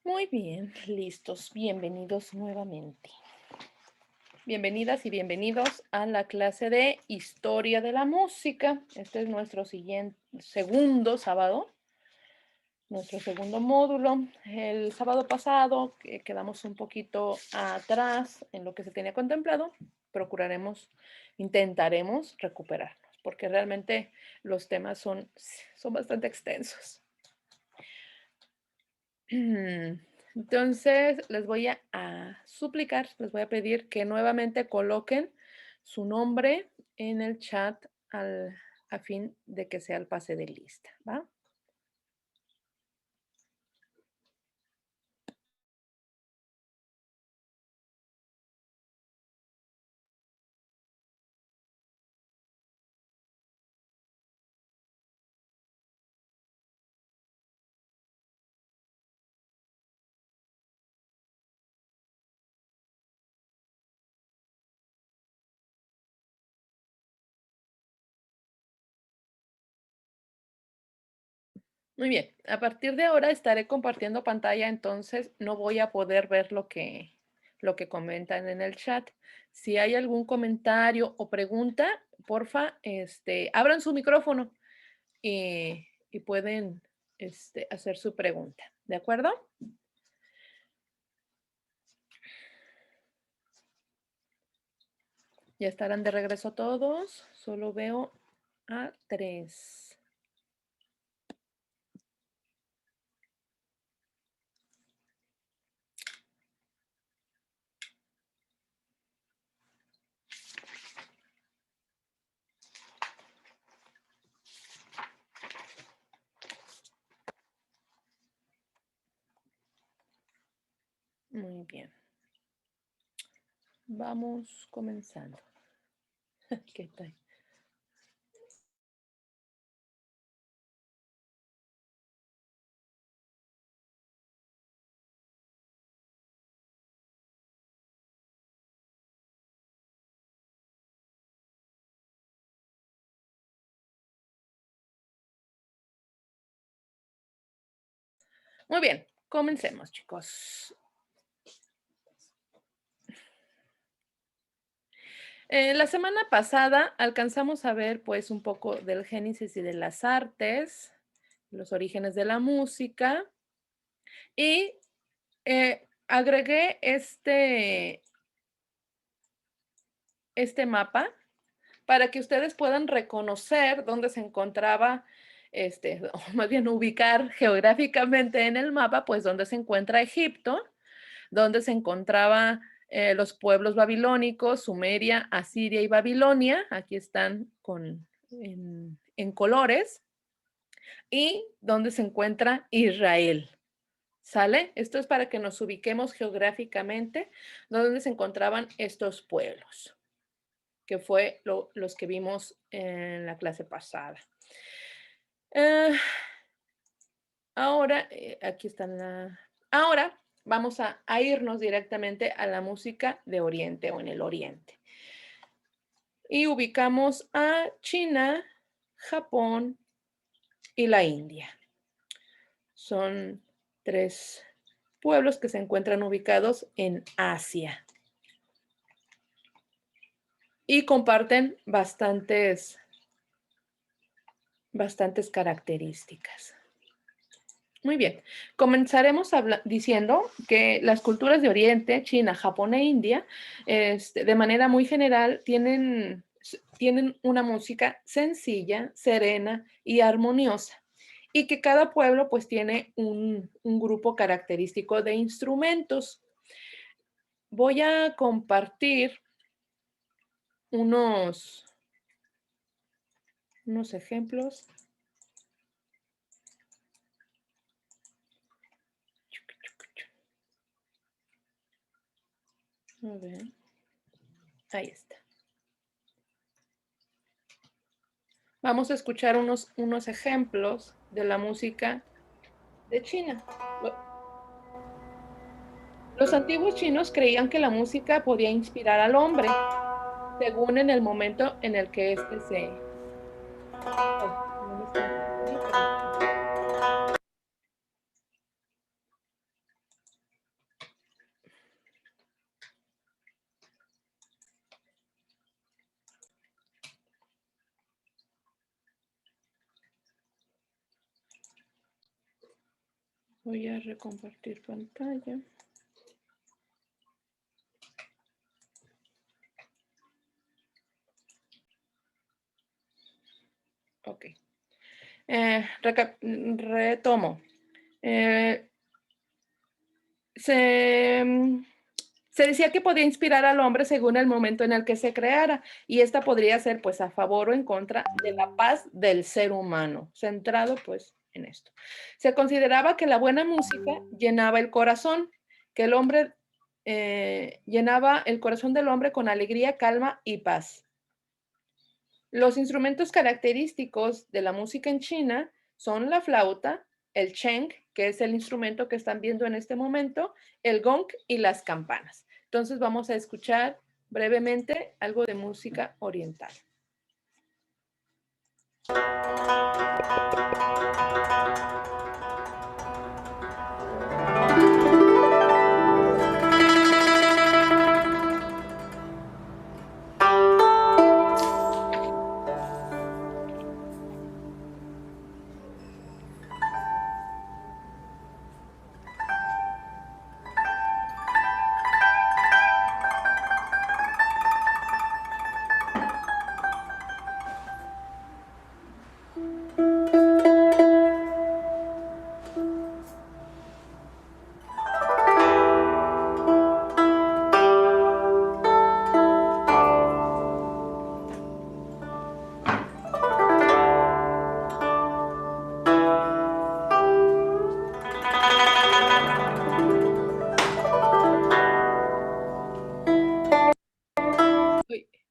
Muy bien, listos. Bienvenidos nuevamente. Bienvenidas y bienvenidos a la clase de Historia de la Música. Este es nuestro segundo sábado, nuestro segundo módulo. El sábado pasado quedamos un poquito atrás en lo que se tenía contemplado. Intentaremos recuperarnos, porque realmente los temas son bastante extensos. Entonces, les voy a suplicar, les voy a pedir que nuevamente coloquen su nombre en el chat a fin de que sea el pase de lista, ¿va? Muy bien, a partir de ahora estaré compartiendo pantalla, entonces no voy a poder ver lo que comentan en el chat. Si hay algún comentario o pregunta, porfa, abran su micrófono y pueden hacer su pregunta, ¿de acuerdo? Ya estarán de regreso todos. Solo veo a 3. Muy bien. Vamos comenzando. ¿Qué tal? Muy bien, comencemos, chicos. La semana pasada alcanzamos a ver pues un poco del génesis y de las artes, los orígenes de la música y agregué este mapa para que ustedes puedan reconocer dónde se encontraba, o más bien ubicar geográficamente en el mapa, pues dónde se encuentra Egipto, dónde se encontraba los pueblos babilónicos, Sumeria, Asiria y Babilonia, aquí están en colores, y dónde se encuentra Israel. ¿Sale? Esto es para que nos ubiquemos geográficamente dónde se encontraban estos pueblos, que fue los que vimos en la clase pasada. Ah, ahora, aquí están ahora vamos a irnos directamente a la música de Oriente o en el Oriente. Y ubicamos a China, Japón y la India. Son 3 pueblos que se encuentran ubicados en Asia. Y comparten bastantes características. Muy bien, comenzaremos diciendo que las culturas de Oriente, China, Japón e India, de manera muy general, tienen una música sencilla, serena y armoniosa, y que cada pueblo pues tiene un grupo característico de instrumentos. Voy a compartir unos ejemplos. A ver, ahí está. Vamos a escuchar unos ejemplos de la música de China. Los antiguos chinos creían que la música podía inspirar al hombre, según en el momento en el que éste se... Ay, no me está... Voy a recompartir pantalla. Ok. Retomo. Se decía que podía inspirar al hombre según el momento en el que se creara, y esta podría ser pues a favor o en contra de la paz del ser humano, centrado pues en esto. Se consideraba que la buena música llenaba el corazón, que el hombre llenaba el corazón del hombre con alegría, calma y paz. Los instrumentos característicos de la música en China son la flauta, el cheng, que es el instrumento que están viendo en este momento, el gong y las campanas. Entonces vamos a escuchar brevemente algo de música oriental.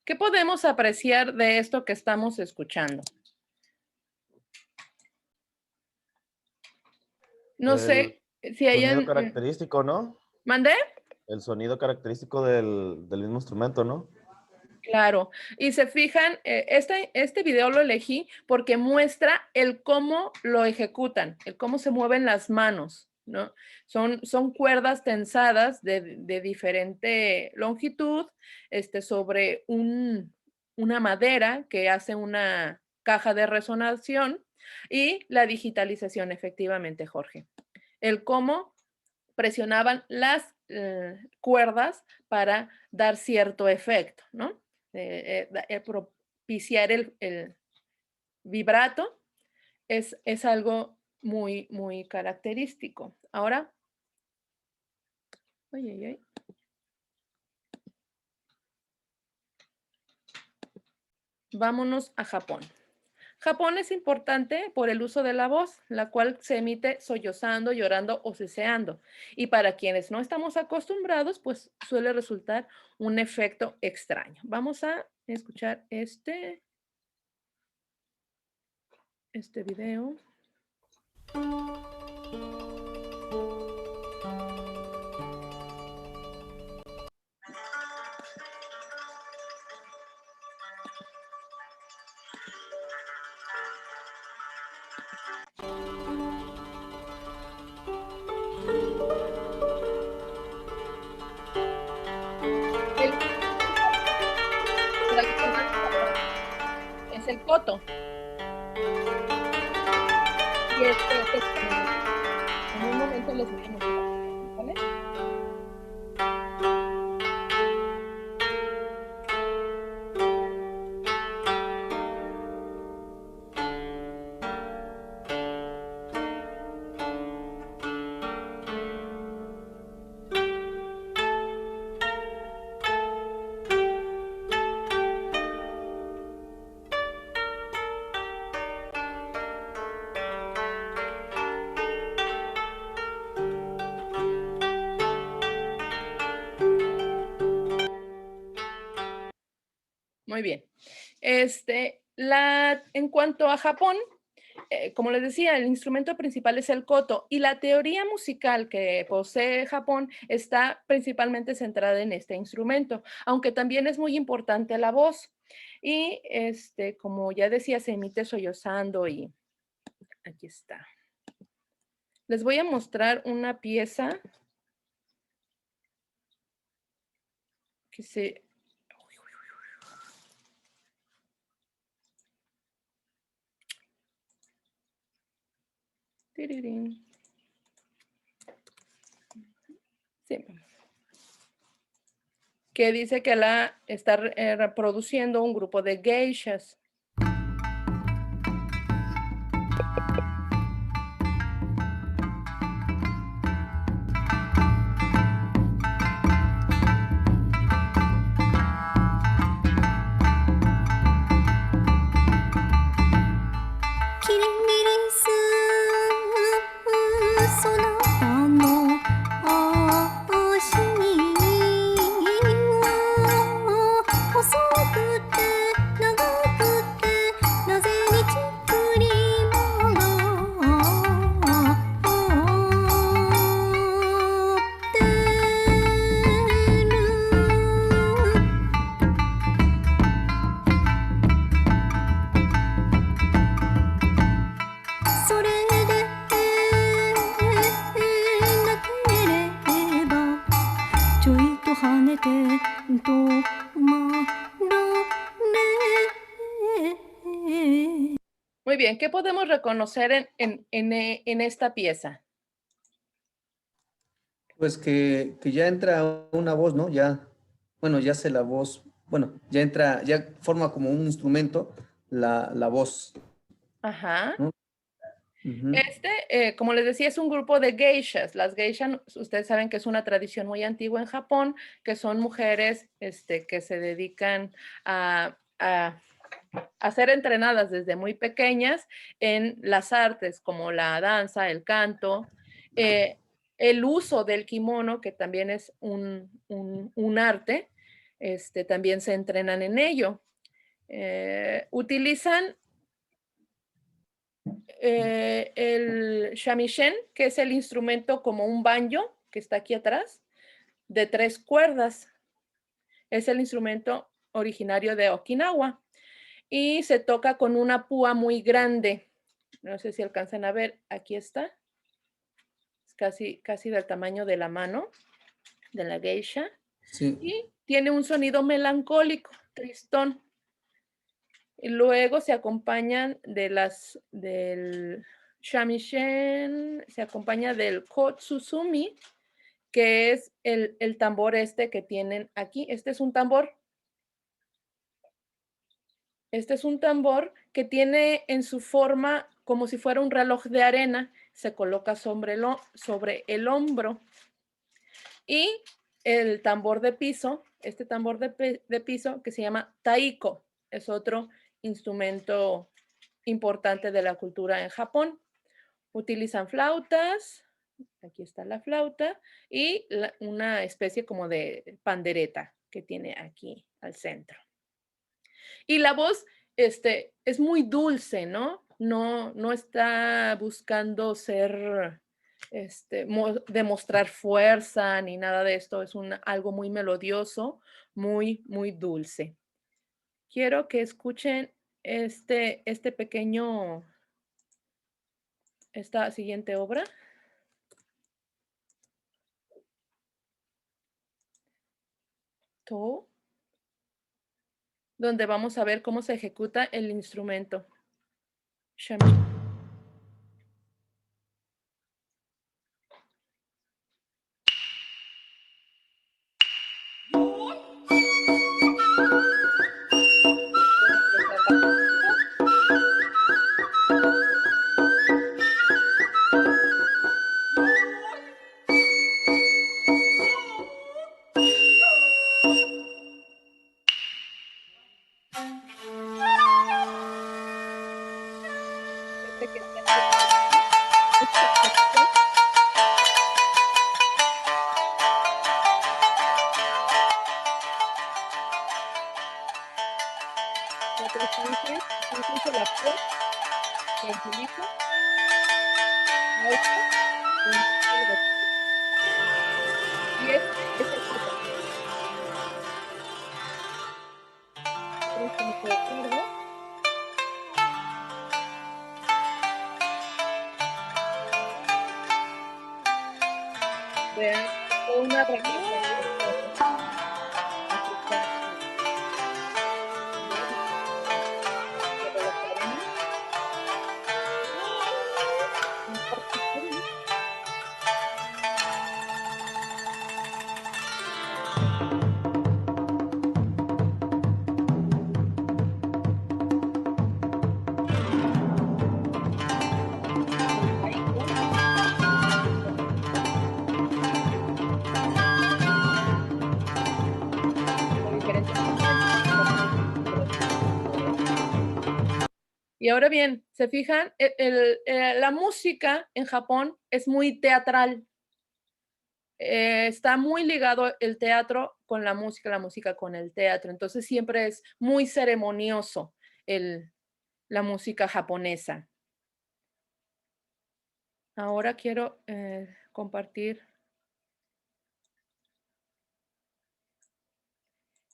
¿Qué podemos apreciar de esto que estamos escuchando? No sé si Sonido hayan... característico, ¿no? ¿Mandé? El sonido característico del mismo instrumento, ¿no? Claro, y se fijan, este video lo elegí porque muestra el cómo lo ejecutan, el cómo se mueven las manos, ¿no? Son cuerdas tensadas de diferente longitud, sobre una madera que hace una caja de resonación y la digitalización, efectivamente, Jorge. El cómo presionaban las cuerdas para dar cierto efecto, ¿no? Propiciar el vibrato es algo muy, muy característico. Ahora, ay, ay, ay. Vámonos a Japón. Japón es importante por el uso de la voz, la cual se emite sollozando, llorando o ceseando. Y para quienes no estamos acostumbrados, pues suele resultar un efecto extraño. Vamos a escuchar este video. El tradicional de Japón es el koto. Y en un momento les voy a mostrar, ¿vale? Muy bien. En cuanto a Japón, como les decía, el instrumento principal es el koto y la teoría musical que posee Japón está principalmente centrada en este instrumento, aunque también es muy importante la voz. Y como ya decía, se emite sollozando y aquí está. Les voy a mostrar una pieza que se... Tirirín. Sí. Que dice que la está reproduciendo un grupo de geishas. Muy bien, ¿qué podemos reconocer en esta pieza? Pues que ya entra una voz, ¿no? Ya, bueno, ya sé la voz, bueno, ya entra, ya forma como un instrumento la voz, Ajá. ¿no? Ujú. Como les decía, es un grupo de geishas. Las geishas, ustedes saben que es una tradición muy antigua en Japón, que son mujeres que se dedican a ser entrenadas desde muy pequeñas en las artes como la danza, el canto, eh, el uso del kimono, que también es un arte, también se entrenan en ello. Utilizan el shamisen, que es el instrumento como un banjo, que está aquí atrás, de 3 cuerdas. Es el instrumento originario de Okinawa y se toca con una púa muy grande. No sé si alcanzan a ver, aquí está. Es casi del tamaño de la mano de la geisha. Sí, Y tiene un sonido melancólico, tristón. Y luego se acompañan del shamisen, se acompaña del kotsusumi, que es el tambor que tienen aquí. Este es un tambor. Este es un tambor que tiene en su forma como si fuera un reloj de arena. Se coloca sobre el hombro. Y el tambor de piso, este tambor de piso que se llama taiko, es otro instrumento importante de la cultura en Japón. Utilizan flautas, aquí está la flauta, y una especie como de pandereta que tiene aquí al centro. Y la voz es muy dulce, ¿no? No está buscando ser, demostrar fuerza ni nada de esto. Es algo muy melodioso, muy dulce. Quiero que escuchen esta siguiente obra. To, donde vamos a ver cómo se ejecuta el instrumento. Shamisen. Voy a empezar bajito. Que está aquí abajo. Esta ejecución. La transparencia es incluso la flor, tranquiliza, flauta, con el gatito. Y ejecuta. Otro instrumento de cuerda. Vean, toda una relajación africana. Vean, se relajaron. Un poquito. Y ahora bien, ¿se fijan? La música en Japón es muy teatral. Está muy ligado el teatro con la música con el teatro. Entonces siempre es muy ceremonioso la música japonesa. Ahora quiero compartir.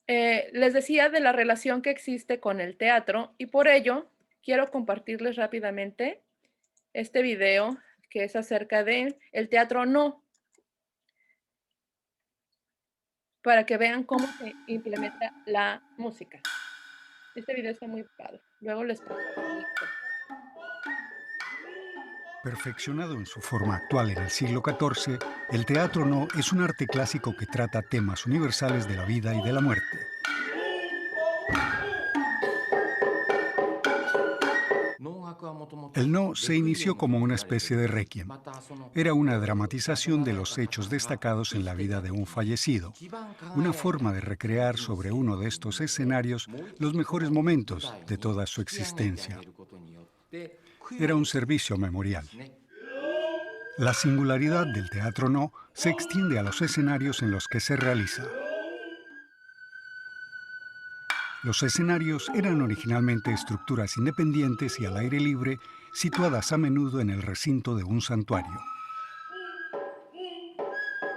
Les decía de la relación que existe con el teatro y por ello quiero compartirles rápidamente este video que es acerca de el teatro no, para que vean cómo se implementa la música. Este video está muy padre. Luego les paso el link. Perfeccionado en su forma actual en el siglo XIV, el teatro no es un arte clásico que trata temas universales de la vida y de la muerte. El no se inició como una especie de requiem. Era una dramatización de los hechos destacados en la vida de un fallecido, una forma de recrear sobre uno de estos escenarios los mejores momentos de toda su existencia. Era un servicio memorial. La singularidad del teatro no se extiende a los escenarios en los que se realiza. Los escenarios eran originalmente estructuras independientes y al aire libre, situadas a menudo en el recinto de un santuario.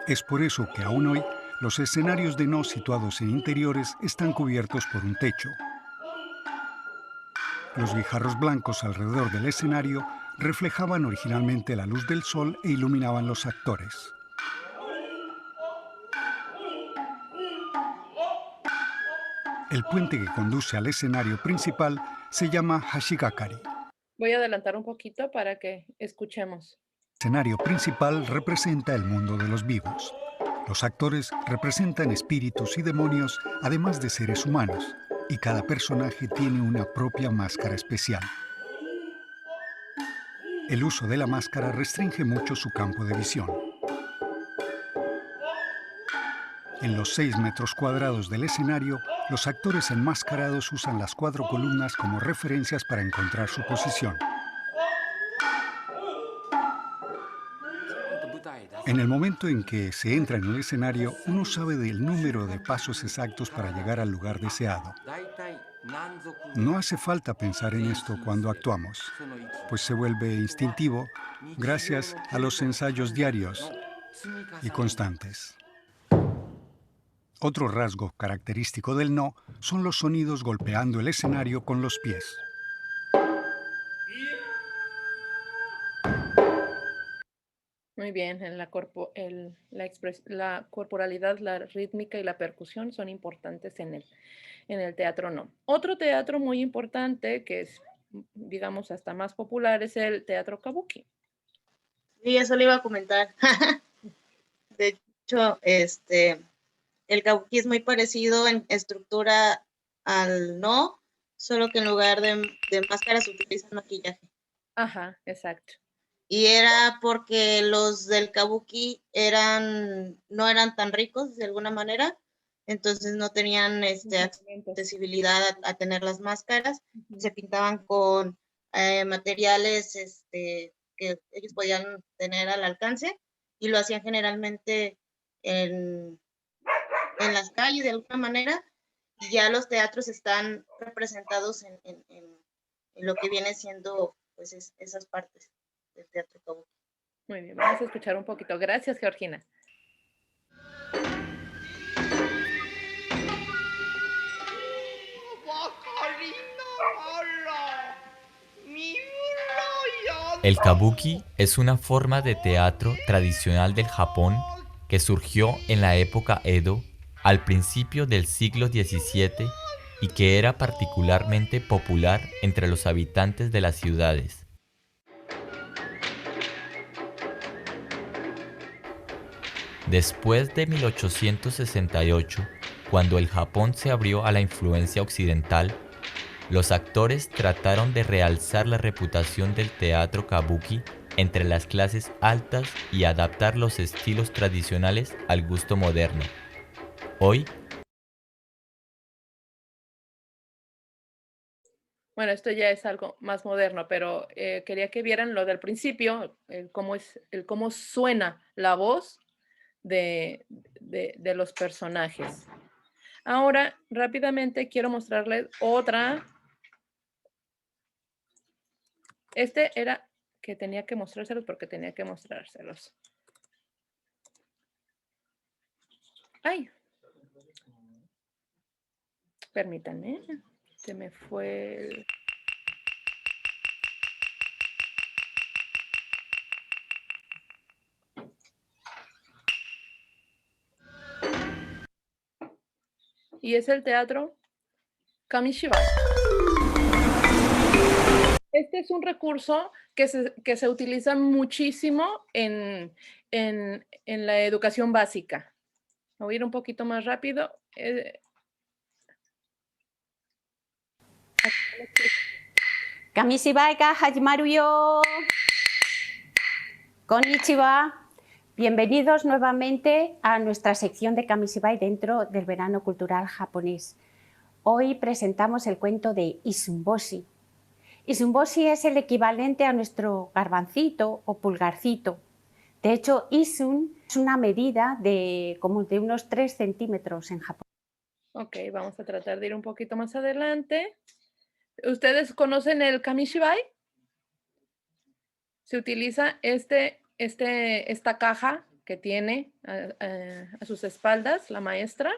Es por eso que aún hoy los escenarios de no situados en interiores están cubiertos por un techo. Los guijarros blancos alrededor del escenario reflejaban originalmente la luz del sol e iluminaban los actores. El puente que conduce al escenario principal se llama Hashigakari. Voy a adelantar un poquito para que escuchemos. El escenario principal representa el mundo de los vivos. Los actores representan espíritus y demonios, además de seres humanos, y cada personaje tiene una propia máscara especial. El uso de la máscara restringe mucho su campo de visión. En los 6 metros cuadrados del escenario, los actores enmascarados usan las 4 columnas como referencias para encontrar su posición. En el momento en que se entra en el escenario, uno sabe del número de pasos exactos para llegar al lugar deseado. No hace falta pensar en esto cuando actuamos, pues se vuelve instintivo gracias a los ensayos diarios y constantes. Otro rasgo característico del no son los sonidos golpeando el escenario con los pies. Muy bien, la corporalidad, la rítmica y la percusión son importantes en el teatro no. Otro teatro muy importante que es, digamos, hasta más popular es el teatro kabuki. Sí, eso le iba a comentar. De hecho, el kabuki es muy parecido en estructura al no, solo que en lugar de máscaras utilizan maquillaje. Ajá, exacto. Y era porque los del kabuki no eran tan ricos de alguna manera, entonces no tenían accesibilidad a tener las máscaras. Se pintaban con materiales que ellos podían tener al alcance y lo hacían generalmente en las calles de alguna manera, y ya los teatros están representados en lo que viene siendo pues esas partes del teatro kabuki. Muy bien, vamos a escuchar un poquito. Gracias, Georgina. El kabuki es una forma de teatro tradicional del Japón que surgió en la época Edo al principio del siglo XVII y que era particularmente popular entre los habitantes de las ciudades. Después de 1868, cuando el Japón se abrió a la influencia occidental, los actores trataron de realzar la reputación del teatro kabuki entre las clases altas y adaptar los estilos tradicionales al gusto moderno. Hoy, Bueno, esto ya es algo más moderno, pero quería que vieran lo del principio, el cómo suena la voz de los personajes. Ahora, rápidamente quiero mostrarles otra. Este era que tenía que mostrárselos porque tenía que mostrárselos. Ay, permítanme, se me fue el... Y es el teatro Kamishibai. Este es un recurso que se utiliza muchísimo en la educación básica. Voy a ir un poquito más rápido. 紙芝居が始まるよ。Konnichiwa. Bienvenidos nuevamente a nuestra sección de Kamishibai dentro del verano cultural japonés. Hoy presentamos el cuento de Isumboshi. Isumboshi es el equivalente a nuestro garbancito o pulgarcito. De hecho, Isun es una medida de como de unos 3 centímetros en Japón. Ok, vamos a tratar de ir un poquito más adelante. ¿Ustedes conocen el Kamishibai? Se utiliza esta caja que tiene a sus espaldas la maestra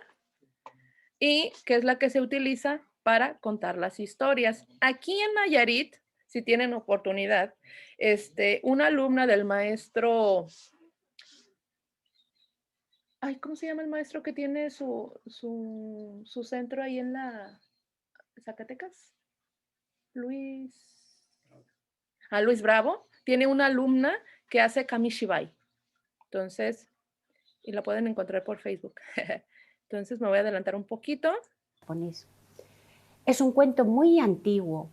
y que es la que se utiliza para contar las historias. Aquí en Nayarit, si tienen oportunidad, una alumna del maestro, ay, ¿cómo se llama el maestro que tiene su centro ahí en la Zacatecas? Luis Bravo, tiene una alumna que hace Kamishibai. Entonces, y la pueden encontrar por Facebook. Entonces me voy a adelantar un poquito. Es un cuento muy antiguo,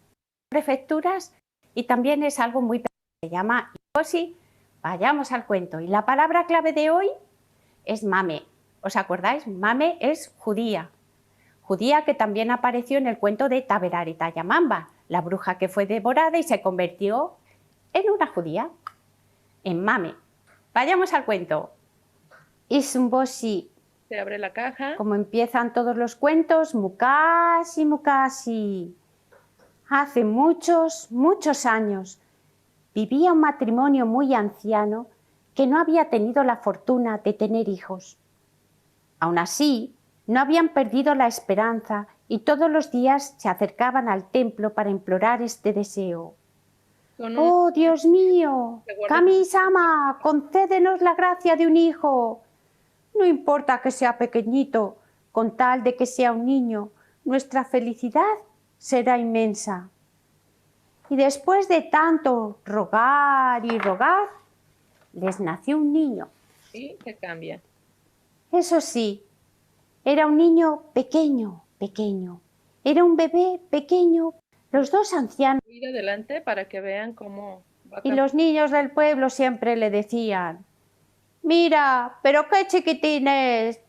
prefecturas, y también es algo muy se llama Isumboshi. Vayamos al cuento. Y la palabra clave de hoy es mame. ¿Os acordáis? Mame es judía. Judía que también apareció en el cuento de Taberari Tayamamba, la bruja que fue devorada y se convirtió en una judía, en mame. Vayamos al cuento. Isumboshi. Se abre la caja. Como empiezan todos los cuentos, mukashi, mukashi. Hace muchos, muchos años vivía un matrimonio muy anciano que no había tenido la fortuna de tener hijos. Aún así, no habían perdido la esperanza y todos los días se acercaban al templo para implorar este deseo. ¡Oh, Dios mío! ¡Kami-sama, concédenos la gracia de un hijo! No importa que sea pequeñito, con tal de que sea un niño, nuestra felicidad será inmensa. Y después de tanto rogar y rogar, les nació un niño. Y se cambia. Eso sí, era un niño pequeño, pequeño. Era un bebé pequeño. Los dos ancianos Ir adelante para que vean cómo va y los niños del pueblo siempre le decían: mira, pero qué chiquitín es.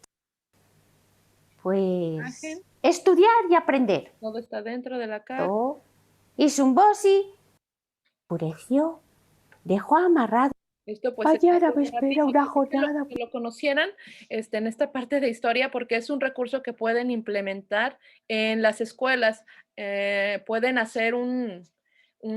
Pues estudiar y aprender. Todo está dentro de la caja. Isumboshi enfureció, dejó amarrado. Esto pues Ayer me espera una jornada. Que lo conocieran en esta parte de historia porque es un recurso que pueden implementar en las escuelas. Pueden hacer un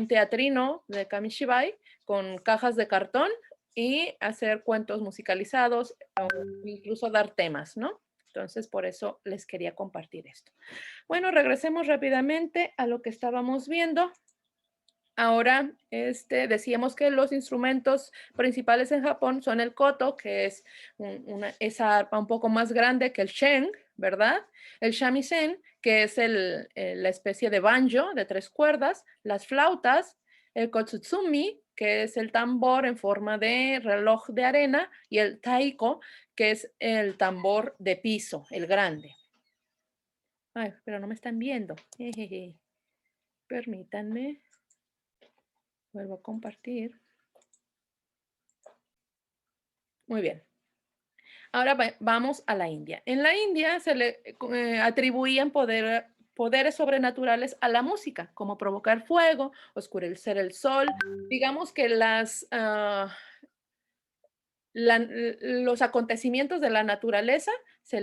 teatrino de Kamishibai con cajas de cartón y hacer cuentos musicalizados o incluso dar temas, ¿no? Entonces, por eso les quería compartir esto. Bueno, regresemos rápidamente a lo que estábamos viendo. Ahora, decíamos que los instrumentos principales en Japón son el koto, que es esa arpa un poco más grande que el sheng, ¿verdad? El shamisen, que es la especie de banjo de 3 cuerdas, las flautas, el kotsutsumi, que es el tambor en forma de reloj de arena, y el taiko, que es el tambor de piso, el grande. Ay, pero no me están viendo. Jejeje. Permítanme. Vuelvo a compartir. Muy bien. Ahora vamos a la India. En la India se le atribuían poderes sobrenaturales a la música, como provocar fuego, oscurecer el sol. Digamos que los acontecimientos de la naturaleza se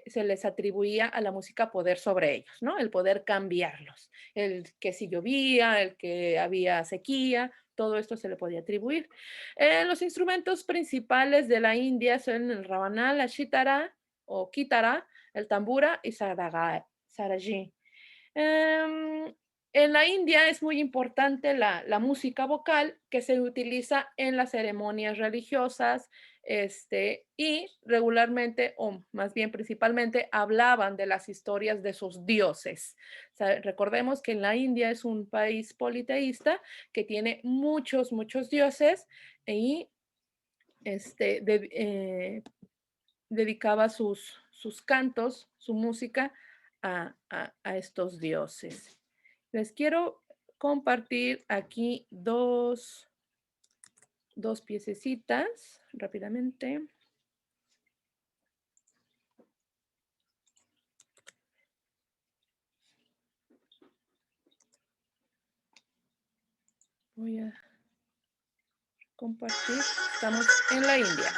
se les atribuía a la música poder sobre ellos, ¿no? El poder cambiarlos. El que si llovía, el que había sequía, todo esto se le podía atribuir. Los instrumentos principales de la India son el ravanal, la shitara o kitara, el tambura y saraji. En la India es muy importante la música vocal que se utiliza en las ceremonias religiosas, y regularmente, o más bien principalmente, hablaban de las historias de sus dioses. O sea, recordemos que en la India es un país politeísta que tiene muchos, muchos dioses y dedicaba sus cantos, su música a estos dioses. Les quiero compartir aquí dos piececitas rápidamente. Voy a compartir. Estamos en la India.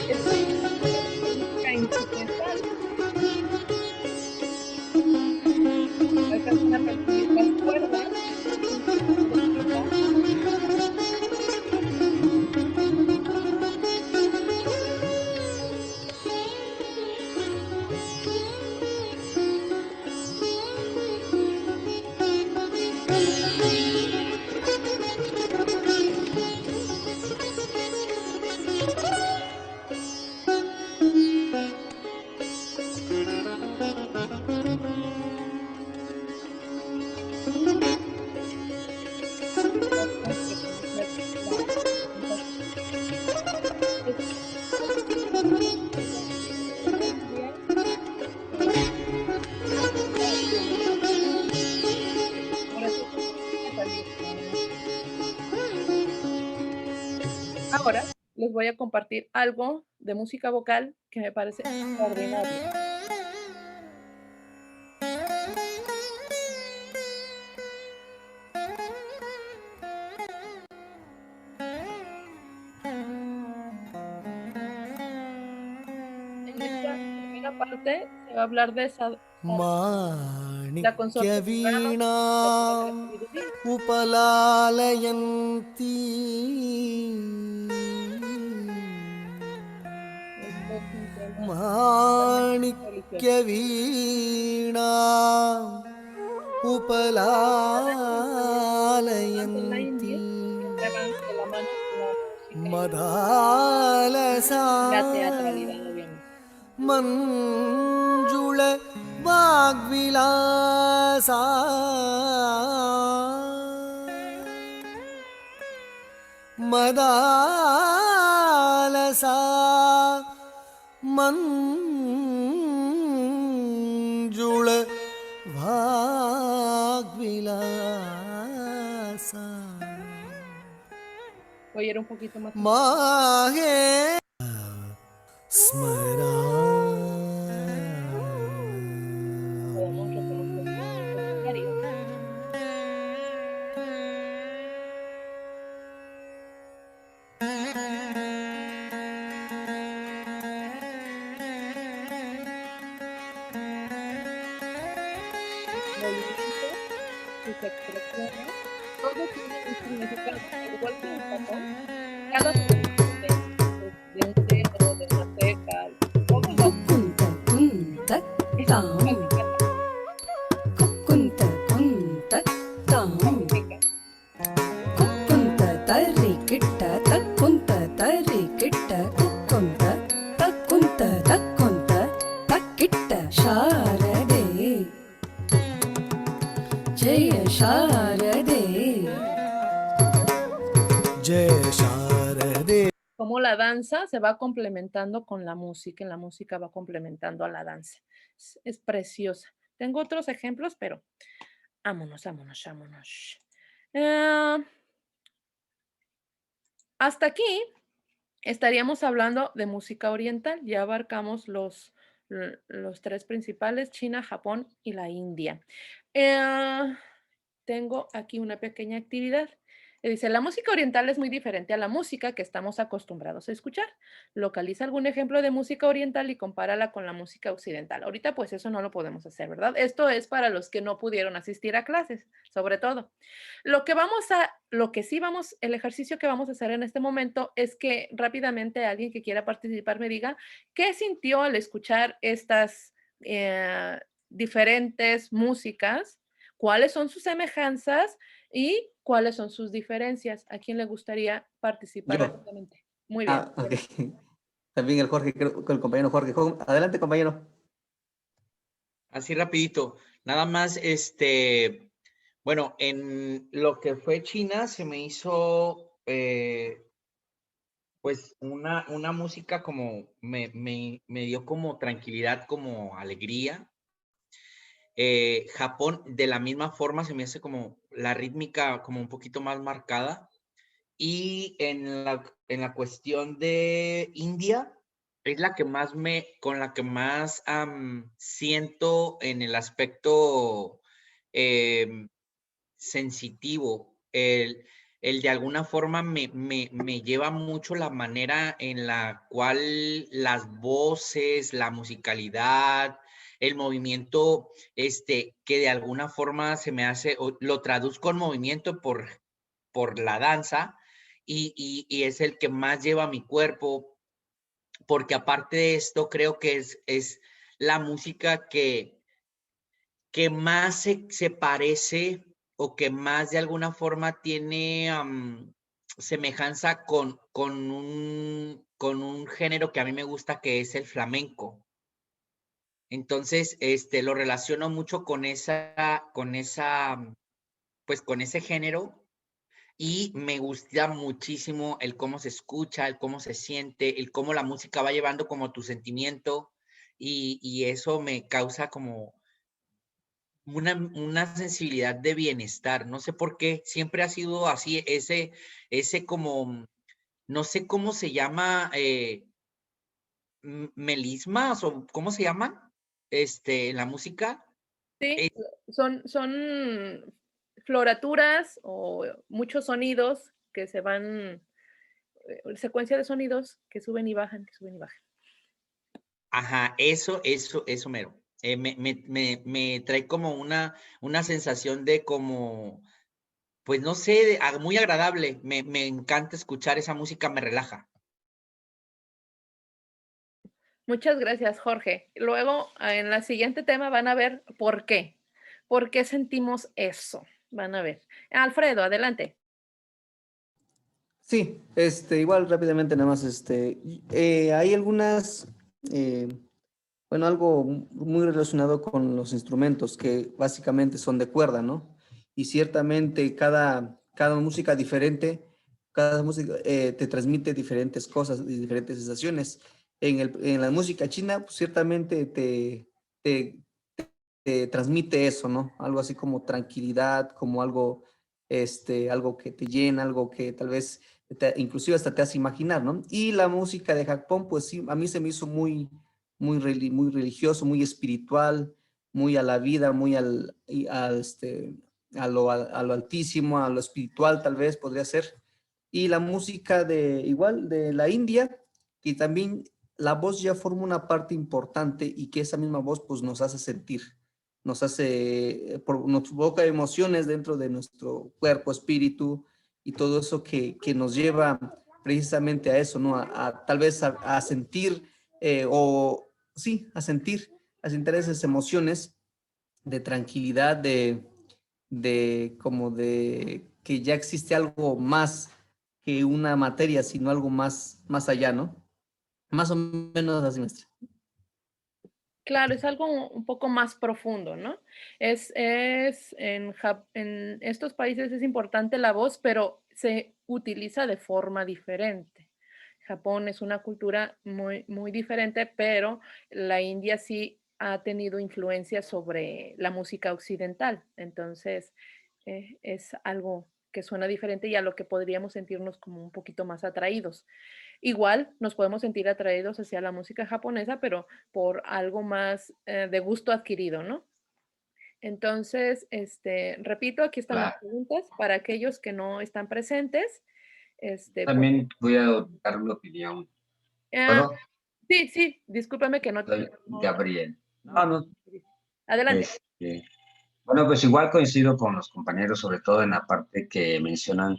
Esto es música incidental. Alcanzan a percibir las cuerdas. Ahora les voy a compartir algo de música vocal que me parece extraordinario. En esta primera parte se va a hablar de la consorte soprano, Manikyaveena la sabiduría. उपलालयन्ती Esto es un tema माणिक्यवीणा en la India, उपलालयन्ती llevan de la mano la música y Madalasa la teatralidad, obviamente. मञ्जुळ वाग्विलासा मदालसा मञ्जुळ वाग्विलासा Voy a ir un poquito más. माहे स्मरा Podemos reconocer que es necesario. Movimiento, sus expresiones, todo tiene un significado. Igual que el Japón, cada sonido de un dedo, de una ceja, todo lo kunta kunta es tam música. kunta kunta tam kunta tari kitta takunta tari kitta kunta takunta takitta sharade jaya sharade जय शारदे Como la danza se va complementando con la música, y la música va complementando a la danza. Es preciosa. Tengo otros ejemplos, pero vámonos. Hasta aquí estaríamos hablando de música oriental. Ya abarcamos los tres principales, China, Japón y la India. Tengo aquí una pequeña actividad. Dice, la música oriental es muy diferente a la música que estamos acostumbrados a escuchar. Localiza algún ejemplo de música oriental y compárala con la música occidental. Ahorita pues eso no lo podemos hacer, ¿verdad? Esto es para los que no pudieron asistir a clases, sobre todo. El ejercicio que vamos a hacer en este momento es que rápidamente alguien que quiera participar me diga qué sintió al escuchar estas diferentes músicas, cuáles son sus semejanzas y cuáles son sus diferencias. ¿A quién le gustaría participar Yo. rápidamente? Muy bien. Ok. También el Jorge, creo que el compañero Jorge. Adelante, compañero. Así rapidito, nada más, bueno, en lo que fue China se me hizo, pues, una música como, me dio como tranquilidad, como alegría. Japón, de la misma forma, se me hace como la rítmica como un poquito más marcada. Y en la cuestión de India, es la que más con la que más siento en el aspecto sensitivo. El de alguna forma me lleva mucho la manera en la cual las voces, la musicalidad, el movimiento, que de alguna forma se me hace, lo traduzco en movimiento por la danza, y es el que más lleva mi cuerpo, porque aparte de esto creo que es la música que más se parece o que más de alguna forma tiene semejanza con un género que a mí me gusta, que es el flamenco. Entonces, lo relaciono mucho pues con ese género. Y me gusta muchísimo el cómo se escucha, el cómo se siente, el cómo la música va llevando como tu sentimiento, y eso me causa como una sensibilidad de bienestar. No sé por qué, siempre ha sido así, ese como, no sé cómo se llama, melismas o cómo se llaman, la música. Sí, son floraturas o muchos sonidos que se van, secuencia de sonidos que suben y bajan, que suben y bajan. Ajá, eso mero. Me trae como una sensación de como, pues no sé, muy agradable. Me encanta escuchar esa música, me relaja. Muchas gracias, Jorge. Luego, en la siguiente tema van a ver por qué. ¿Por qué sentimos eso? Van a ver. Alfredo, adelante. Sí, igual rápidamente nada más, hay algunas, bueno, algo muy relacionado con los instrumentos que básicamente son de cuerda, ¿no? Y ciertamente cada música diferente, cada música te transmite diferentes cosas y diferentes sensaciones. En la música china, pues, ciertamente te, te transmite eso, ¿no? Algo así como tranquilidad, como algo, algo que te llena, algo que tal vez inclusive hasta te hace imaginar, ¿no? Y la música de Japón, pues sí, a mí se me hizo muy religioso, muy espiritual, muy a la vida, muy a lo altísimo, a lo espiritual tal vez podría ser. Y la música igual de la India, que también la voz ya forma una parte importante y que esa misma voz pues nos hace sentir, nos provoca emociones dentro de nuestro cuerpo, espíritu y todo eso que nos lleva precisamente a eso, ¿no? Tal vez a sentir, sí, a sentir esas emociones de tranquilidad, como de que ya existe algo más que una materia, sino algo más allá, ¿no? Más o menos así, maestra. Claro, es algo un poco más profundo, ¿no? En estos países es importante la voz, pero se utiliza de forma diferente. Japón es una cultura muy, muy diferente, pero la India sí ha tenido influencia sobre la música occidental. Entonces, es algo que suena diferente y a lo que podríamos sentirnos como un poquito más atraídos. Igual nos podemos sentir atraídos hacia la música japonesa, pero por algo más de gusto adquirido, ¿no? Entonces, repito, aquí están las preguntas para aquellos que no están presentes. También voy a dar una opinión. Ah, ¿Puedo? sí, sí, discúlpame que no. Soy Gabriel. No, no. Adelante. Bueno, pues igual coincido con los compañeros, sobre todo en la parte que mencionan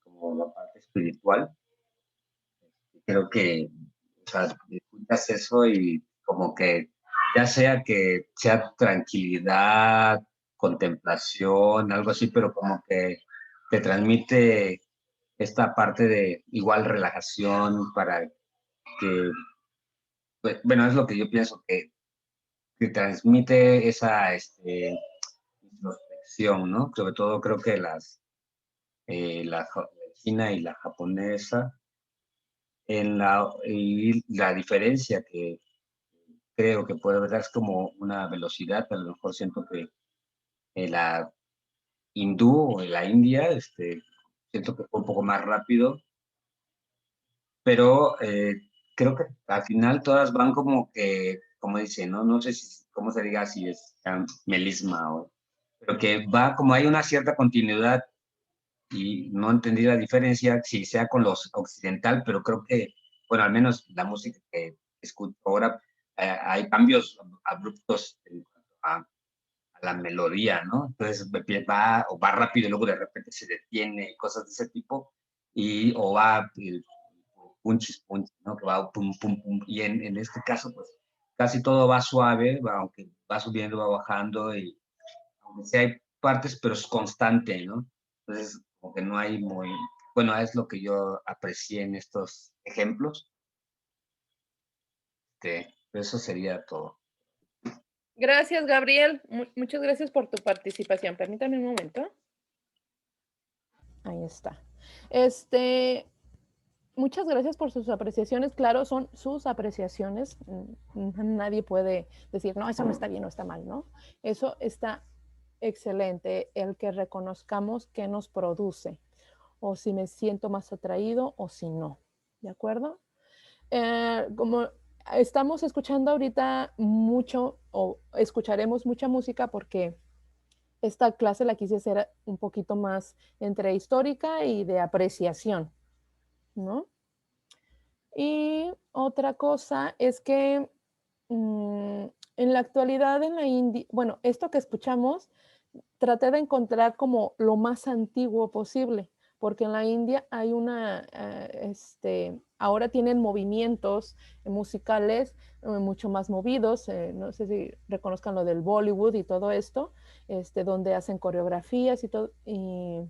como la parte espiritual. Creo que, o sea, escuchas eso y como que ya sea que sea tranquilidad, contemplación, algo así, pero como que te transmite esta parte de igual relajación para que, pues, bueno, es lo que yo pienso, que transmite esa introspección, ¿no? Sobre todo creo que la china y la japonesa, y la diferencia que creo que puede haber es como una velocidad, a lo mejor siento que la hindú o la India, siento que fue un poco más rápido, pero creo que al final todas van como que, como dicen, ¿no? No sé cómo se diga, si es melisma pero que va como hay una cierta continuidad y no entendí la diferencia si sea con los occidental, pero creo que, bueno, al menos la música que escucho ahora, hay cambios abruptos a la melodía, ¿no? Entonces va rápido y luego de repente se detiene, cosas de ese tipo, o va el punch, ¿no? Que va pum, pum, pum, y en este caso, pues casi todo va suave, aunque va subiendo, va bajando, y aunque sí hay partes, pero es constante, ¿no? Entonces, como que no hay muy, bueno, es lo que yo aprecié en estos ejemplos. Eso sería todo. Gracias, Gabriel. Muchas gracias por tu participación. Permítame un momento. Ahí está. Muchas gracias por sus apreciaciones. Claro, son sus apreciaciones. Nadie puede decir, no, eso no está bien o está mal, ¿no? Eso está excelente, el que reconozcamos qué nos produce, o si me siento más atraído o si no. ¿De acuerdo? Como estamos escuchando ahorita mucho, o escucharemos mucha música porque esta clase la quise hacer un poquito más entre histórica y de apreciación, ¿no? Y otra cosa es que en la actualidad en la India, bueno, esto que escuchamos, traté de encontrar como lo más antiguo posible, porque en la India hay ahora tienen movimientos musicales mucho más movidos, no sé si reconozcan lo del Bollywood y todo esto, donde hacen coreografías y todo, y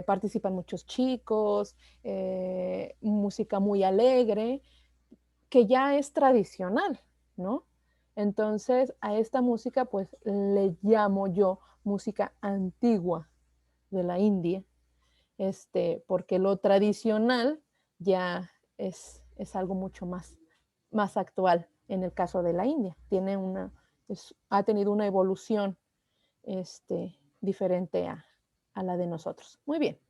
participan muchos chicos, música muy alegre, que ya es tradicional, ¿no? Entonces, a esta música, pues, le llamo yo música antigua de la India, porque lo tradicional ya es algo mucho más actual en el caso de la India. Ha tenido una evolución diferente a la de nosotros. Muy bien.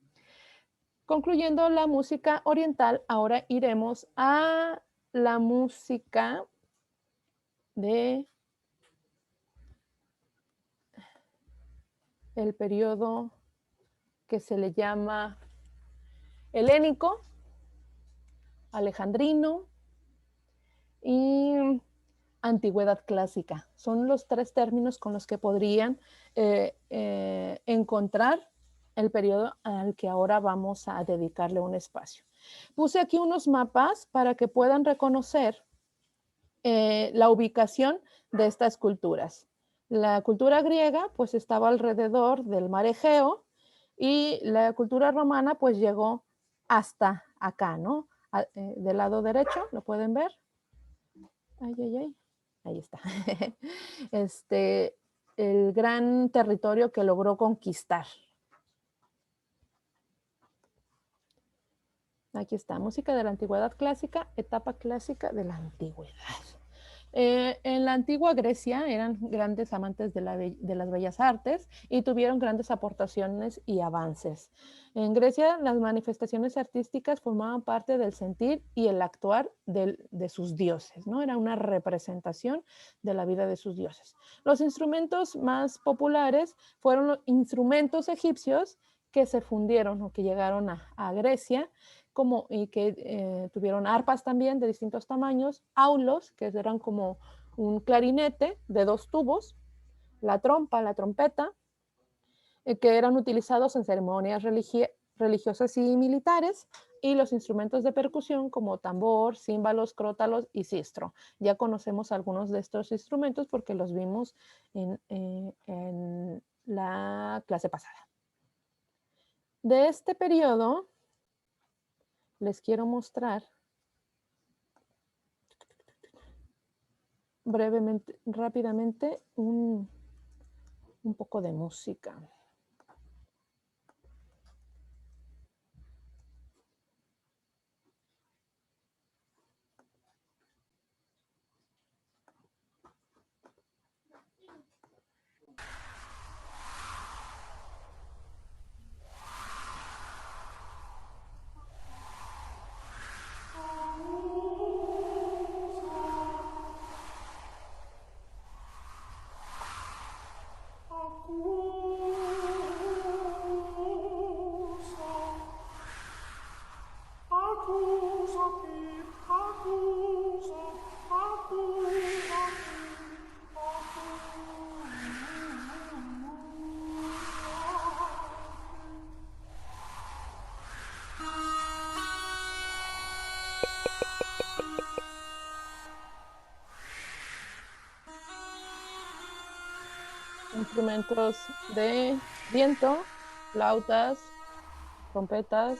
Concluyendo la música oriental, ahora iremos a la música de el periodo que se le llama helénico, alejandrino y antigüedad clásica. Son los tres términos con los que podrían encontrar el periodo al que ahora vamos a dedicarle un espacio. Puse aquí unos mapas para que puedan reconocer la ubicación de estas culturas. La cultura griega pues estaba alrededor del mar Egeo y la cultura romana pues llegó hasta acá, ¿no? Del lado derecho, ¿lo pueden ver? Ay, ay, ay. Ahí está. El gran territorio que logró conquistar. Aquí está, música de la antigüedad clásica, etapa clásica de la antigüedad. En la antigua Grecia eran grandes amantes de las bellas artes y tuvieron grandes aportaciones y avances. En Grecia las manifestaciones artísticas formaban parte del sentir y el actuar de sus dioses, ¿no? Era una representación de la vida de sus dioses. Los instrumentos más populares fueron los instrumentos egipcios que se fundieron o que llegaron a Grecia, y que tuvieron arpas también de distintos tamaños, aulos, que eran como un clarinete de 2 tubos, la trompa, la trompeta, que eran utilizados en ceremonias religiosas y militares, y los instrumentos de percusión como tambor, címbalos, crótalos y sistro. Ya conocemos algunos de estos instrumentos porque los vimos en la clase pasada. De este periodo les quiero mostrar brevemente, rápidamente, un poco de música. Instrumentos de viento, flautas, trompetas,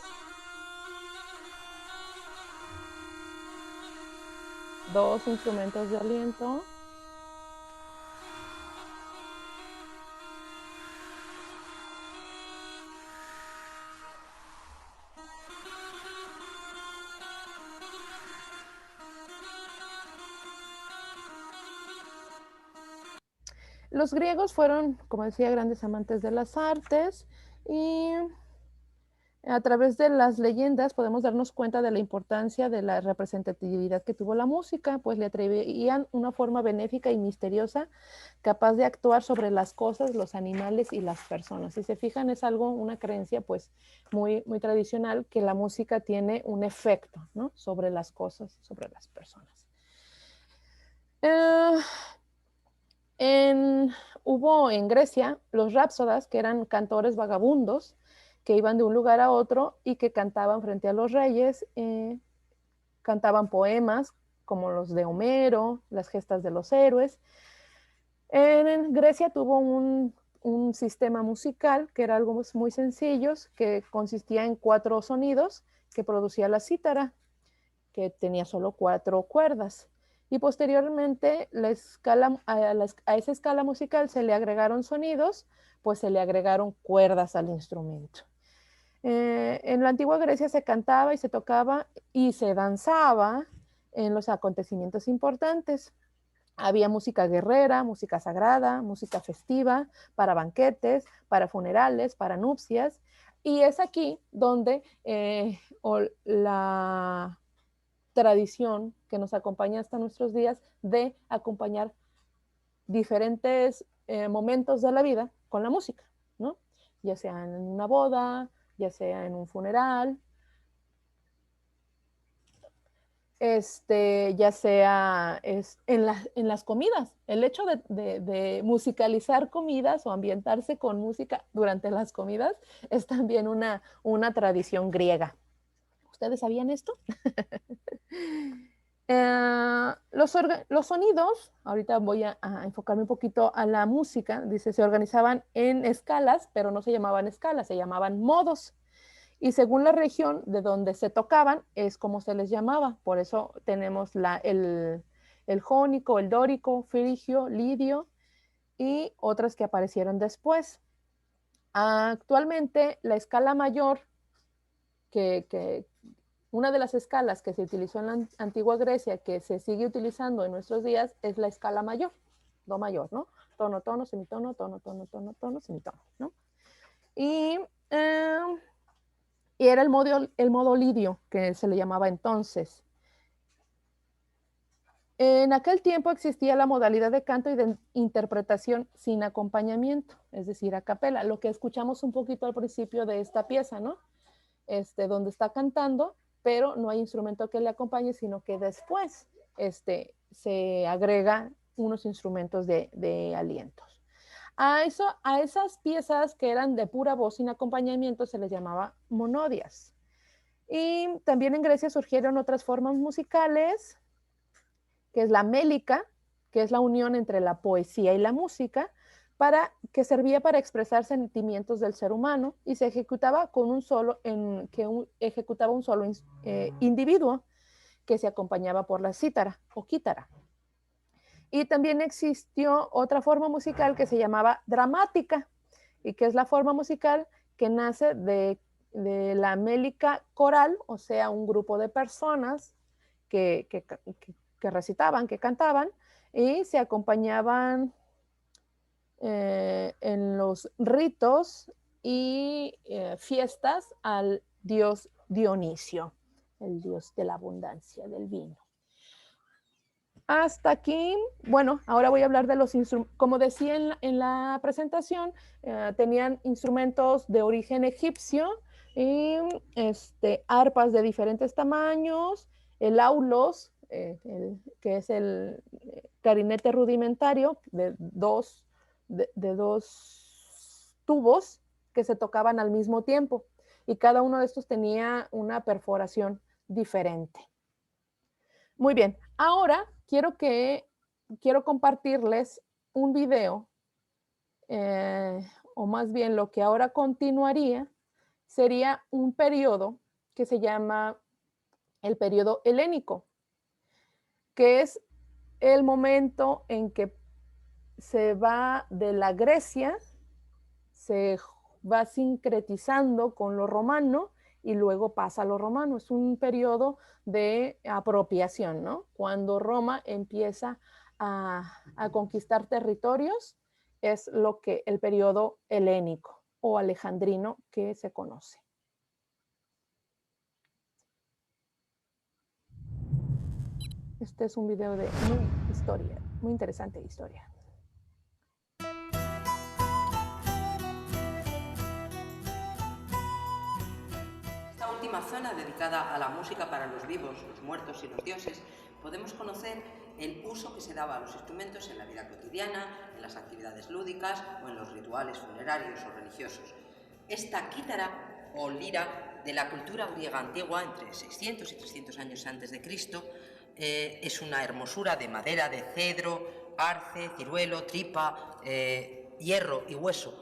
2 instrumentos de aliento, los griegos fueron, como decía, grandes amantes de las artes, y a través de las leyendas podemos darnos cuenta de la importancia de la representatividad que tuvo la música, pues le atribuían una forma benéfica y misteriosa capaz de actuar sobre las cosas, los animales y las personas. Si se fijan, es algo, una creencia pues muy, muy tradicional, que la música tiene un efecto, ¿no?, sobre las cosas, sobre las personas. Hubo en Grecia los rapsodas, que eran cantores vagabundos que iban de un lugar a otro y que cantaban frente a los reyes, cantaban poemas como los de Homero, las gestas de los héroes. En Grecia tuvo un sistema musical que era algo muy sencillo, que consistía en 4 sonidos que producía la cítara, que tenía solo 4 cuerdas. Y posteriormente a esa escala musical se le agregaron sonidos, pues se le agregaron cuerdas al instrumento. En la antigua Grecia se cantaba y se tocaba y se danzaba en los acontecimientos importantes. Había música guerrera, música sagrada, música festiva, para banquetes, para funerales, para nupcias. Y es aquí donde la tradición que nos acompaña hasta nuestros días de acompañar diferentes momentos de la vida con la música, ¿no? Ya sea en una boda, ya sea en un funeral, ya sea en las comidas. El hecho de musicalizar comidas o ambientarse con música durante las comidas es también una tradición griega. ¿Ustedes sabían esto? Los sonidos, ahorita voy a enfocarme un poquito a la música, dice, se organizaban en escalas, pero no se llamaban escalas, se llamaban modos. Y según la región de donde se tocaban, es como se les llamaba. Por eso tenemos el jónico, el dórico, frigio, lidio y otras que aparecieron después. Actualmente, la escala mayor que una de las escalas que se utilizó en la antigua Grecia, que se sigue utilizando en nuestros días, es la escala mayor, do mayor, ¿no? Tono, tono, semitono, tono, tono, tono, tono, semitono, ¿no? Y era el modo lidio, que se le llamaba entonces. En aquel tiempo existía la modalidad de canto y de interpretación sin acompañamiento, es decir, a capela, lo que escuchamos un poquito al principio de esta pieza, ¿no? Donde está cantando, pero no hay instrumento que le acompañe, sino que después se agrega unos instrumentos de alientos. A esas piezas que eran de pura voz sin acompañamiento se les llamaba monodias. Y también en Grecia surgieron otras formas musicales, que es la mélica, que es la unión entre la poesía y la música, que servía para expresar sentimientos del ser humano y se ejecutaba con ejecutaba un solo individuo que se acompañaba por la cítara o quítara. Y también existió otra forma musical que se llamaba dramática, y que es la forma musical que nace de la mélica coral, o sea, un grupo de personas que recitaban, que cantaban, y se acompañaban en los ritos y fiestas al dios Dionisio, el dios de la abundancia del vino. Hasta aquí, bueno, ahora voy a hablar de los instrumentos. Como decía en la presentación, tenían instrumentos de origen egipcio y arpas de diferentes tamaños, el aulos, que es el clarinete rudimentario de dos tubos que se tocaban al mismo tiempo, y cada uno de estos tenía una perforación diferente. Muy bien, ahora quiero compartirles un video, o más bien lo que ahora continuaría sería un periodo que se llama el periodo helénico, que es el momento en que se va de la Grecia, se va sincretizando con lo romano y luego pasa a lo romano. Es un periodo de apropiación, ¿no? Cuando Roma empieza a conquistar territorios, es el periodo helénico o alejandrino que se conoce. Este es un video de muy interesante historia. Esta última zona, dedicada a la música para los vivos, los muertos y los dioses, podemos conocer el uso que se daba a los instrumentos en la vida cotidiana, en las actividades lúdicas o en los rituales funerarios o religiosos. Esta quítara o lira de la cultura griega antigua, entre 600 y 300 años antes de Cristo, es una hermosura de madera, de cedro, arce, ciruelo, tripa, hierro y hueso.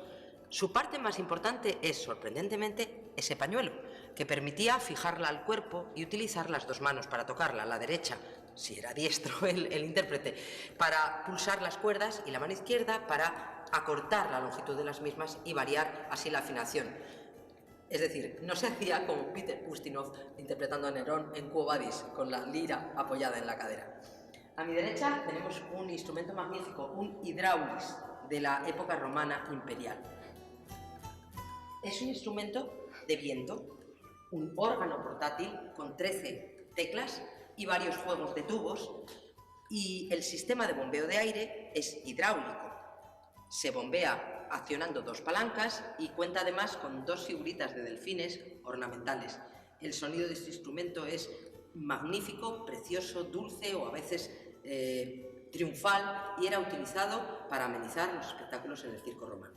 Su parte más importante es, sorprendentemente, ese pañuelo, que permitía fijarla al cuerpo y utilizar las dos manos para tocarla, la derecha, si era diestro el intérprete, para pulsar las cuerdas y la mano izquierda para acortar la longitud de las mismas y variar así la afinación. Es decir, no se hacía como Peter Ustinov interpretando a Nerón en Quo Vadis, con la lira apoyada en la cadera. A mi derecha tenemos un instrumento magnífico, un hydraulis de la época romana imperial. Es un instrumento de viento, un órgano portátil con 13 teclas y varios juegos de tubos, y el sistema de bombeo de aire es hidráulico. Se bombea accionando dos palancas y cuenta además con dos figuritas de delfines ornamentales. El sonido de este instrumento es magnífico, precioso, dulce o a veces triunfal, y era utilizado para amenizar los espectáculos en el circo romano.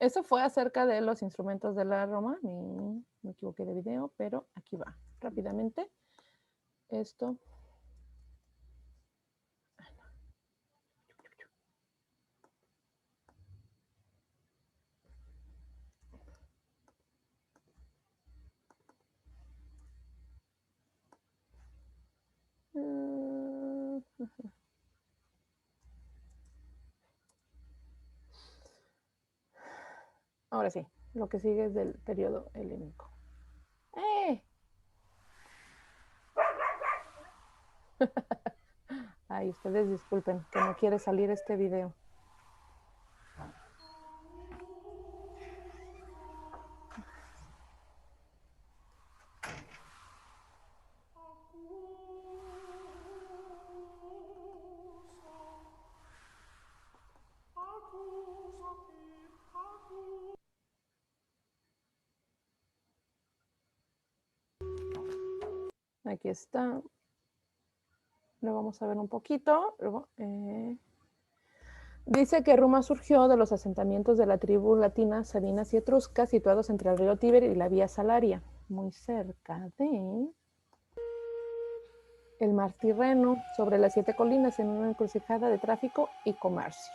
Eso fue acerca de los instrumentos de la Roma. Me equivoqué de video, pero aquí va. Rápidamente. Esto. Ahora sí, lo que sigue es del periodo helénico. ¡Eh! Ay, ustedes disculpen, que no quiere salir este video. Aquí está. Lo vamos a ver un poquito. Luego, dice que Roma surgió de los asentamientos de la tribu latina Sabinas y Etruscas situados entre el río Tíber y la vía Salaria, muy cerca de el mar Tirreno, sobre las 7 colinas en una encrucijada de tráfico y comercio.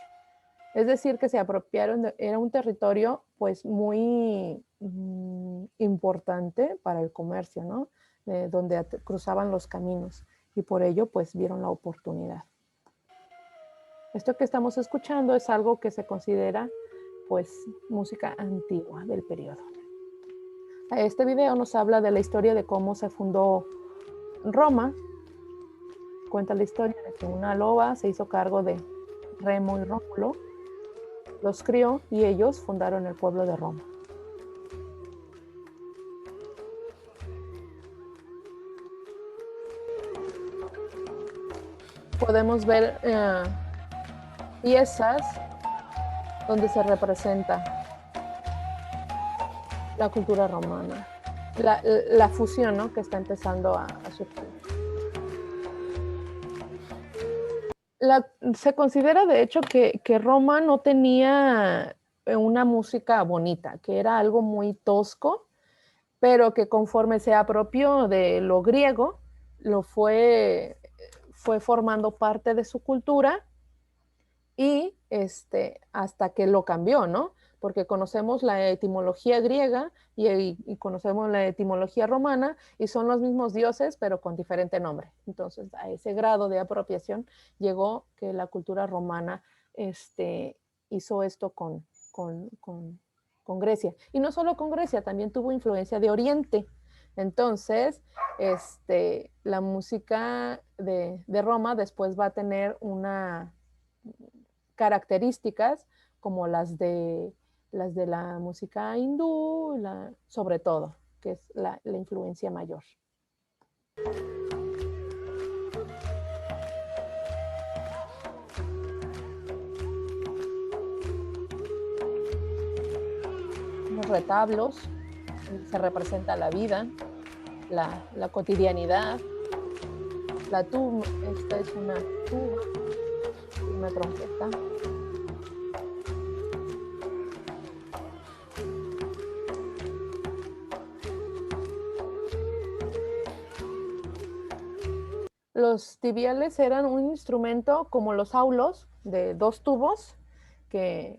Es decir, que se apropiaron, era un territorio pues muy importante para el comercio, ¿no? Donde cruzaban los caminos y por ello pues vieron la oportunidad. Esto que estamos escuchando es algo que se considera pues música antigua del periodo. Este video nos habla de la historia de cómo se fundó Roma. Cuenta la historia de que una loba se hizo cargo de Remo y Rómulo, los crió y ellos fundaron el pueblo de Roma. Podemos ver piezas donde se representa la cultura romana, la fusión, ¿no?, que está empezando a surgir. Se considera de hecho que Roma no tenía una música bonita, que era algo muy tosco, pero que conforme se apropió de lo griego, lo fue formando parte de su cultura y hasta que lo cambió, ¿no? Porque conocemos la etimología griega y conocemos la etimología romana y son los mismos dioses, pero con diferente nombre. Entonces, a ese grado de apropiación llegó que la cultura romana hizo esto con Grecia. Y no solo con Grecia, también tuvo influencia de Oriente. Entonces, la música de Roma después va a tener una características como las de la música hindú, sobre todo, que es la influencia mayor. Los retablos, se representa la vida, la cotidianidad. La tuba, esta es una tuba, una trompeta. Los tibiales eran un instrumento como los aulos, de 2 tubos que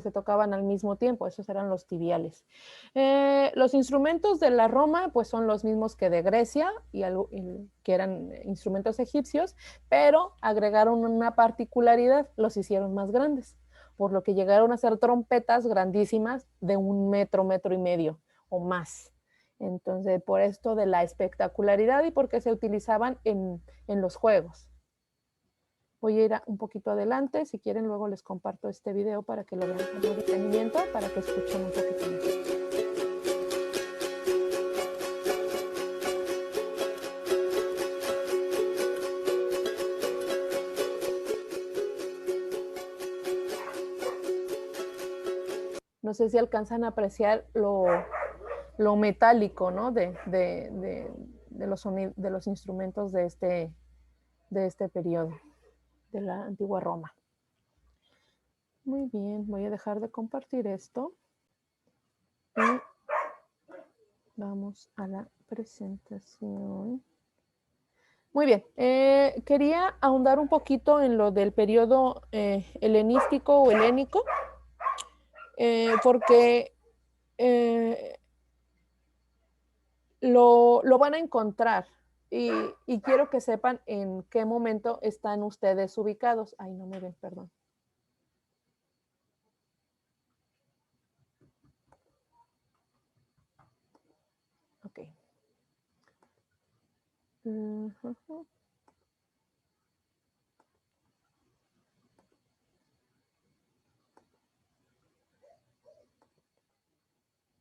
se tocaban al mismo tiempo. Esos eran los tibiales. Los instrumentos de la Roma pues son los mismos que de Grecia, que eran instrumentos egipcios, pero agregaron una particularidad, los hicieron más grandes, por lo que llegaron a ser trompetas grandísimas de 1 metro, 1,5 metros o más. Entonces, por esto de la espectacularidad y porque se utilizaban en los juegos. Voy a ir un poquito adelante. Si quieren, luego les comparto este video para que lo vean con más detenimiento, para que escuchen un poquito más. No sé si alcanzan a apreciar lo metálico, ¿no?, de los instrumentos de este periodo de la antigua Roma. Muy bien, voy a dejar de compartir esto y vamos a la presentación. Muy bien, quería ahondar un poquito en lo del periodo helenístico o helénico, porque lo van a encontrar y quiero que sepan en qué momento están ustedes ubicados. Ay, no me ven, perdón. Ok. Ujú.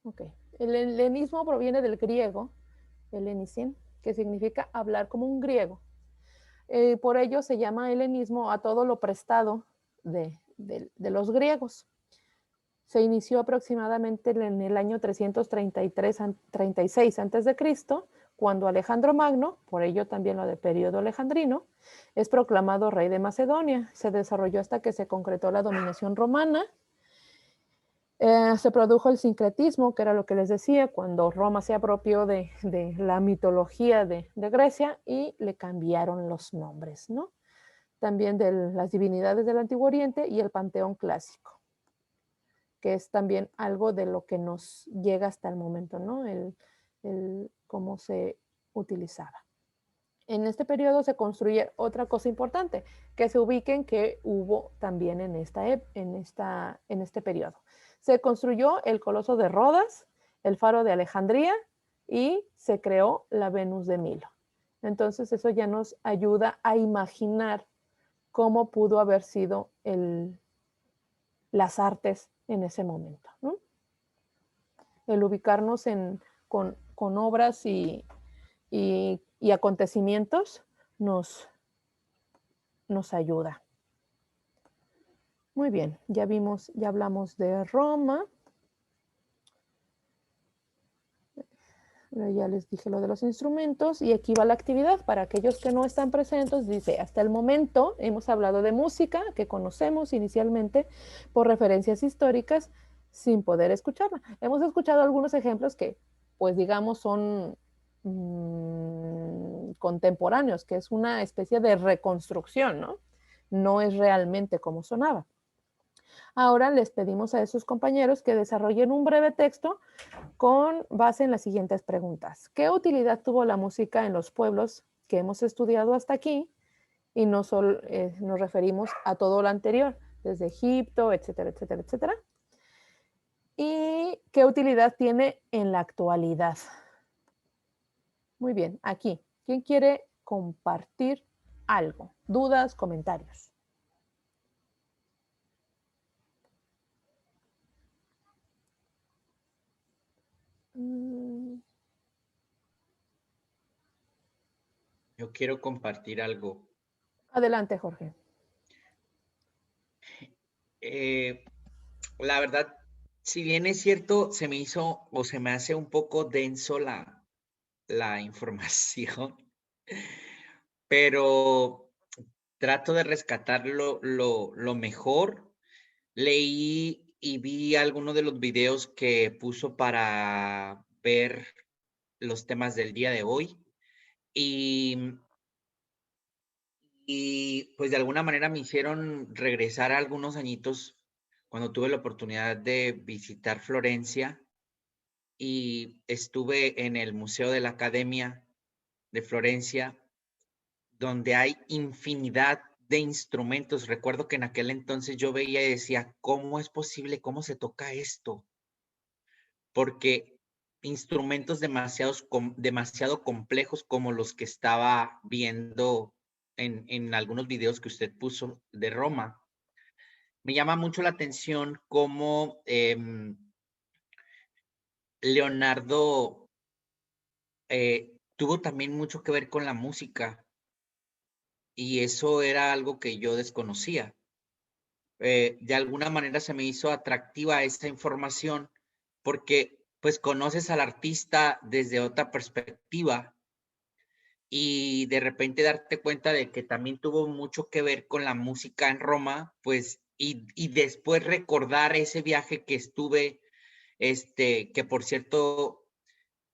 Ok. El helenismo proviene del griego, helenisin, que significa hablar como un griego. Por ello se llama helenismo a todo lo prestado de los griegos. Se inició aproximadamente en el año 336 a.C., cuando Alejandro Magno, por ello también lo de periodo alejandrino, es proclamado rey de Macedonia. Se desarrolló hasta que se concretó la dominación romana. Se produjo el sincretismo, que era lo que les decía, cuando Roma se apropió de la mitología de Grecia y le cambiaron los nombres, ¿no? También de las divinidades del Antiguo Oriente y el panteón clásico, que es también algo de lo que nos llega hasta el momento, ¿no? El cómo se utilizaba. En este periodo se construye otra cosa importante, que se ubiquen que hubo también en este periodo. Se construyó el Coloso de Rodas, el Faro de Alejandría y se creó la Venus de Milo. Entonces eso ya nos ayuda a imaginar cómo pudo haber sido las artes en ese momento, ¿no? El ubicarnos con obras y acontecimientos nos ayuda. Muy bien, ya hablamos de Roma. Ya les dije lo de los instrumentos y aquí va la actividad. Para aquellos que no están presentes, dice, hasta el momento hemos hablado de música que conocemos inicialmente por referencias históricas sin poder escucharla. Hemos escuchado algunos ejemplos que, pues digamos, son contemporáneos, que es una especie de reconstrucción, ¿no? No es realmente como sonaba. Ahora les pedimos a esos compañeros que desarrollen un breve texto con base en las siguientes preguntas. ¿Qué utilidad tuvo la música en los pueblos que hemos estudiado hasta aquí? Y no solo nos referimos a todo lo anterior, desde Egipto, etcétera, etcétera, etcétera. ¿Y qué utilidad tiene en la actualidad? Muy bien, aquí. ¿Quién quiere compartir algo? ¿Dudas, comentarios? Yo quiero compartir algo. Adelante, Jorge. La verdad, si bien es cierto, se me hizo o se me hace un poco denso la información, pero trato de rescatar lo mejor. Leí y vi algunos de los videos que puso para ver los temas del día de hoy y pues de alguna manera me hicieron regresar a algunos añitos cuando tuve la oportunidad de visitar Florencia y estuve en el Museo de la Academia de Florencia, donde hay infinidad de instrumentos. Recuerdo que en aquel entonces yo veía y decía, ¿cómo es posible? ¿Cómo se toca esto? Porque instrumentos demasiado complejos como los que estaba viendo en algunos videos que usted puso de Roma. Me llama mucho la atención cómo Leonardo tuvo también mucho que ver con la música y eso era algo que yo desconocía. De alguna manera se me hizo atractiva esta información porque pues conoces al artista desde otra perspectiva y de repente darte cuenta de que también tuvo mucho que ver con la música en Roma, pues, y después recordar ese viaje que estuve, que por cierto,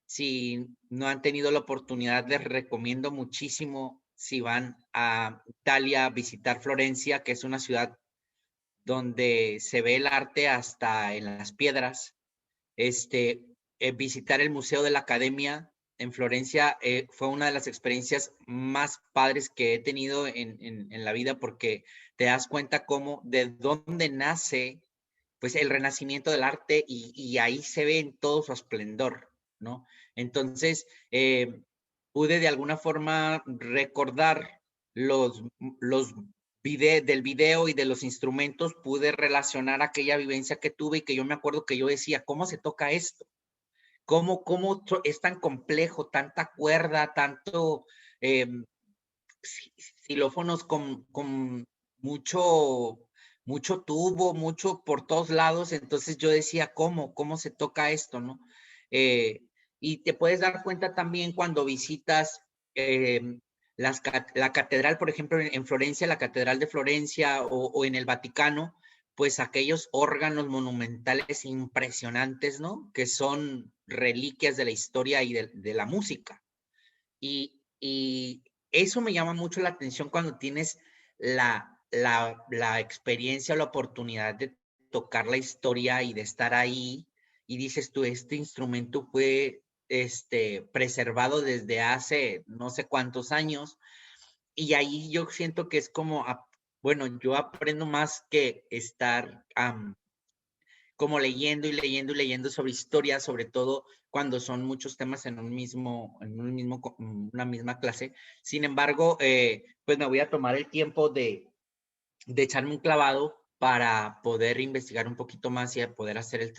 si no han tenido la oportunidad, les recomiendo muchísimo si van a Italia a visitar Florencia, que es una ciudad donde se ve el arte hasta en las piedras, visitar el Museo de la Academia, en Florencia fue una de las experiencias más padres que he tenido en la vida, porque te das cuenta cómo, de dónde nace pues el renacimiento del arte, y ahí se ve en todo su esplendor, ¿no? Entonces, pude de alguna forma recordar del video y de los instrumentos, pude relacionar aquella vivencia que tuve, y que yo me acuerdo que yo decía, ¿cómo se toca esto? ¿Cómo es tan complejo, tanta cuerda, tanto xilófonos con mucho tubo, mucho por todos lados? Entonces yo decía, ¿cómo se toca esto, no? Y te puedes dar cuenta también cuando visitas la catedral, por ejemplo, en Florencia, la Catedral de Florencia, o en el Vaticano, pues aquellos órganos monumentales impresionantes, ¿no? Que son reliquias de la historia y de la música. Y eso me llama mucho la atención cuando tienes la experiencia o la oportunidad de tocar la historia y de estar ahí, y dices tú, este instrumento fue preservado desde hace no sé cuántos años, y ahí yo siento que es como, bueno, yo aprendo más que estar como leyendo y leyendo y leyendo sobre historia, sobre todo cuando son muchos temas en una misma clase. Sin embargo, pues me voy a tomar el tiempo de echarme un clavado para poder investigar un poquito más y poder hacer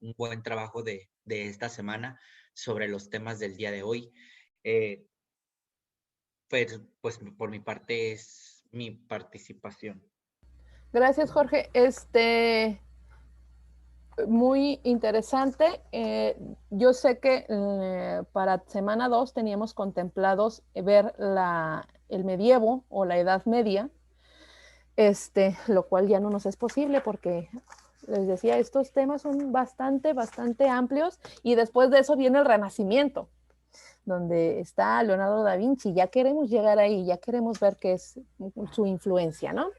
un buen trabajo de esta semana sobre los temas del día de hoy. Pues por mi parte es mi participación. Gracias, Jorge. Muy interesante. Yo sé que para semana 2 teníamos contemplados ver el medievo o la Edad Media, lo cual ya no nos es posible porque les decía, estos temas son bastante amplios, y después de eso viene el Renacimiento, donde está Leonardo da Vinci. Ya queremos llegar ahí, ya queremos ver qué es su influencia, ¿no?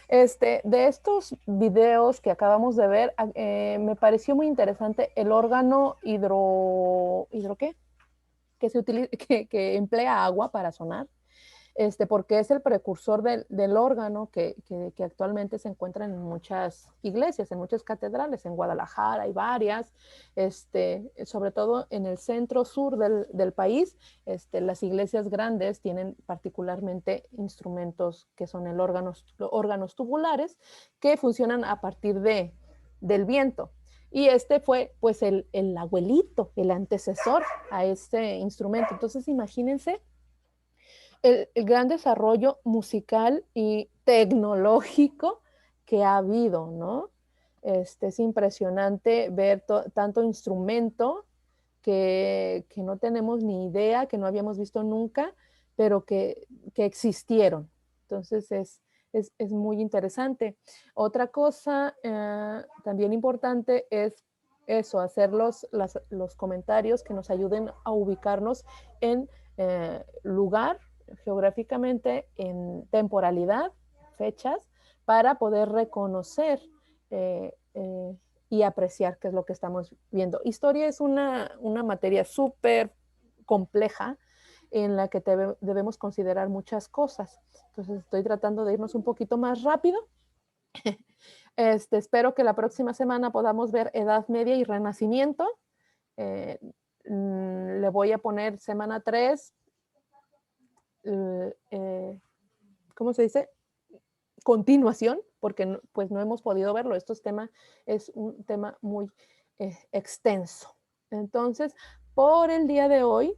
De estos videos que acabamos de ver, me pareció muy interesante el órgano ¿hidro qué? Que emplea agua para sonar, porque es el precursor del órgano que actualmente se encuentra en muchas iglesias, en muchas catedrales. En Guadalajara hay varias, sobre todo en el centro sur del país. Las iglesias grandes tienen particularmente instrumentos que son órganos tubulares, que funcionan a partir del viento. Y fue pues el abuelito, el antecesor a este instrumento. Entonces imagínense el gran desarrollo musical y tecnológico que ha habido, ¿no? Es impresionante ver tanto instrumento que no tenemos ni idea, que no habíamos visto nunca, pero que existieron. Entonces es muy interesante. Otra cosa también importante es eso, hacer los comentarios que nos ayuden a ubicarnos en lugar, geográficamente, en temporalidad, fechas, para poder reconocer y apreciar qué es lo que estamos viendo. Historia es una materia súper compleja en la que debemos considerar muchas cosas. Entonces estoy tratando de irnos un poquito más rápido. Espero que la próxima semana podamos ver Edad Media y Renacimiento. Le voy a poner semana 3, ¿cómo se dice? Continuación, porque pues no hemos podido verlo. Es un tema muy extenso. Entonces, por el día de hoy,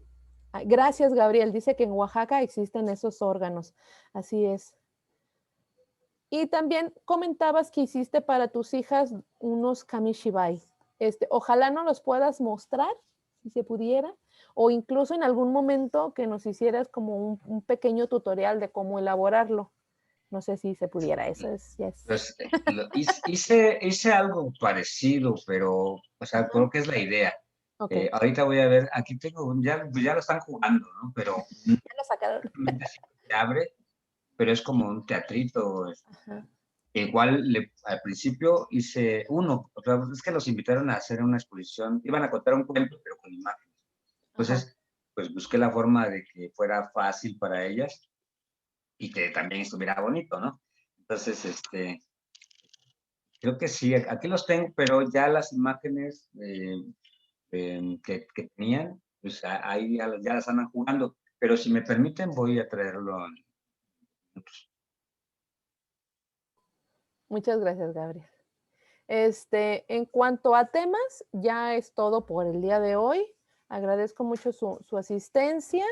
gracias, Gabriel, dice que en Oaxaca existen esos órganos. Así es. Y también comentabas que hiciste para tus hijas unos kamishibai. Ojalá no los puedas mostrar, si se pudiera, o incluso en algún momento que nos hicieras como un pequeño tutorial de cómo elaborarlo. No sé si se pudiera, eso es. Yes. Pues, hice algo parecido, pero, o sea, creo que es la idea. Okay. Ahorita voy a ver, aquí tengo, ya lo están jugando, ¿no? Pero ya lo sacaron. Se abre, pero es como un teatrito. Igual al principio hice uno, o sea, es que los invitaron a hacer una exposición, iban a contar un cuento, pero con imágenes. Entonces, pues busqué la forma de que fuera fácil para ellas y que también estuviera bonito, ¿no? Entonces, creo que sí, aquí los tengo, pero ya las imágenes que tenían, pues ahí ya las andan jugando. Pero si me permiten, voy a traerlo. Muchas gracias, Gabriel. En cuanto a temas, ya es todo por el día de hoy. Agradezco mucho su asistencia.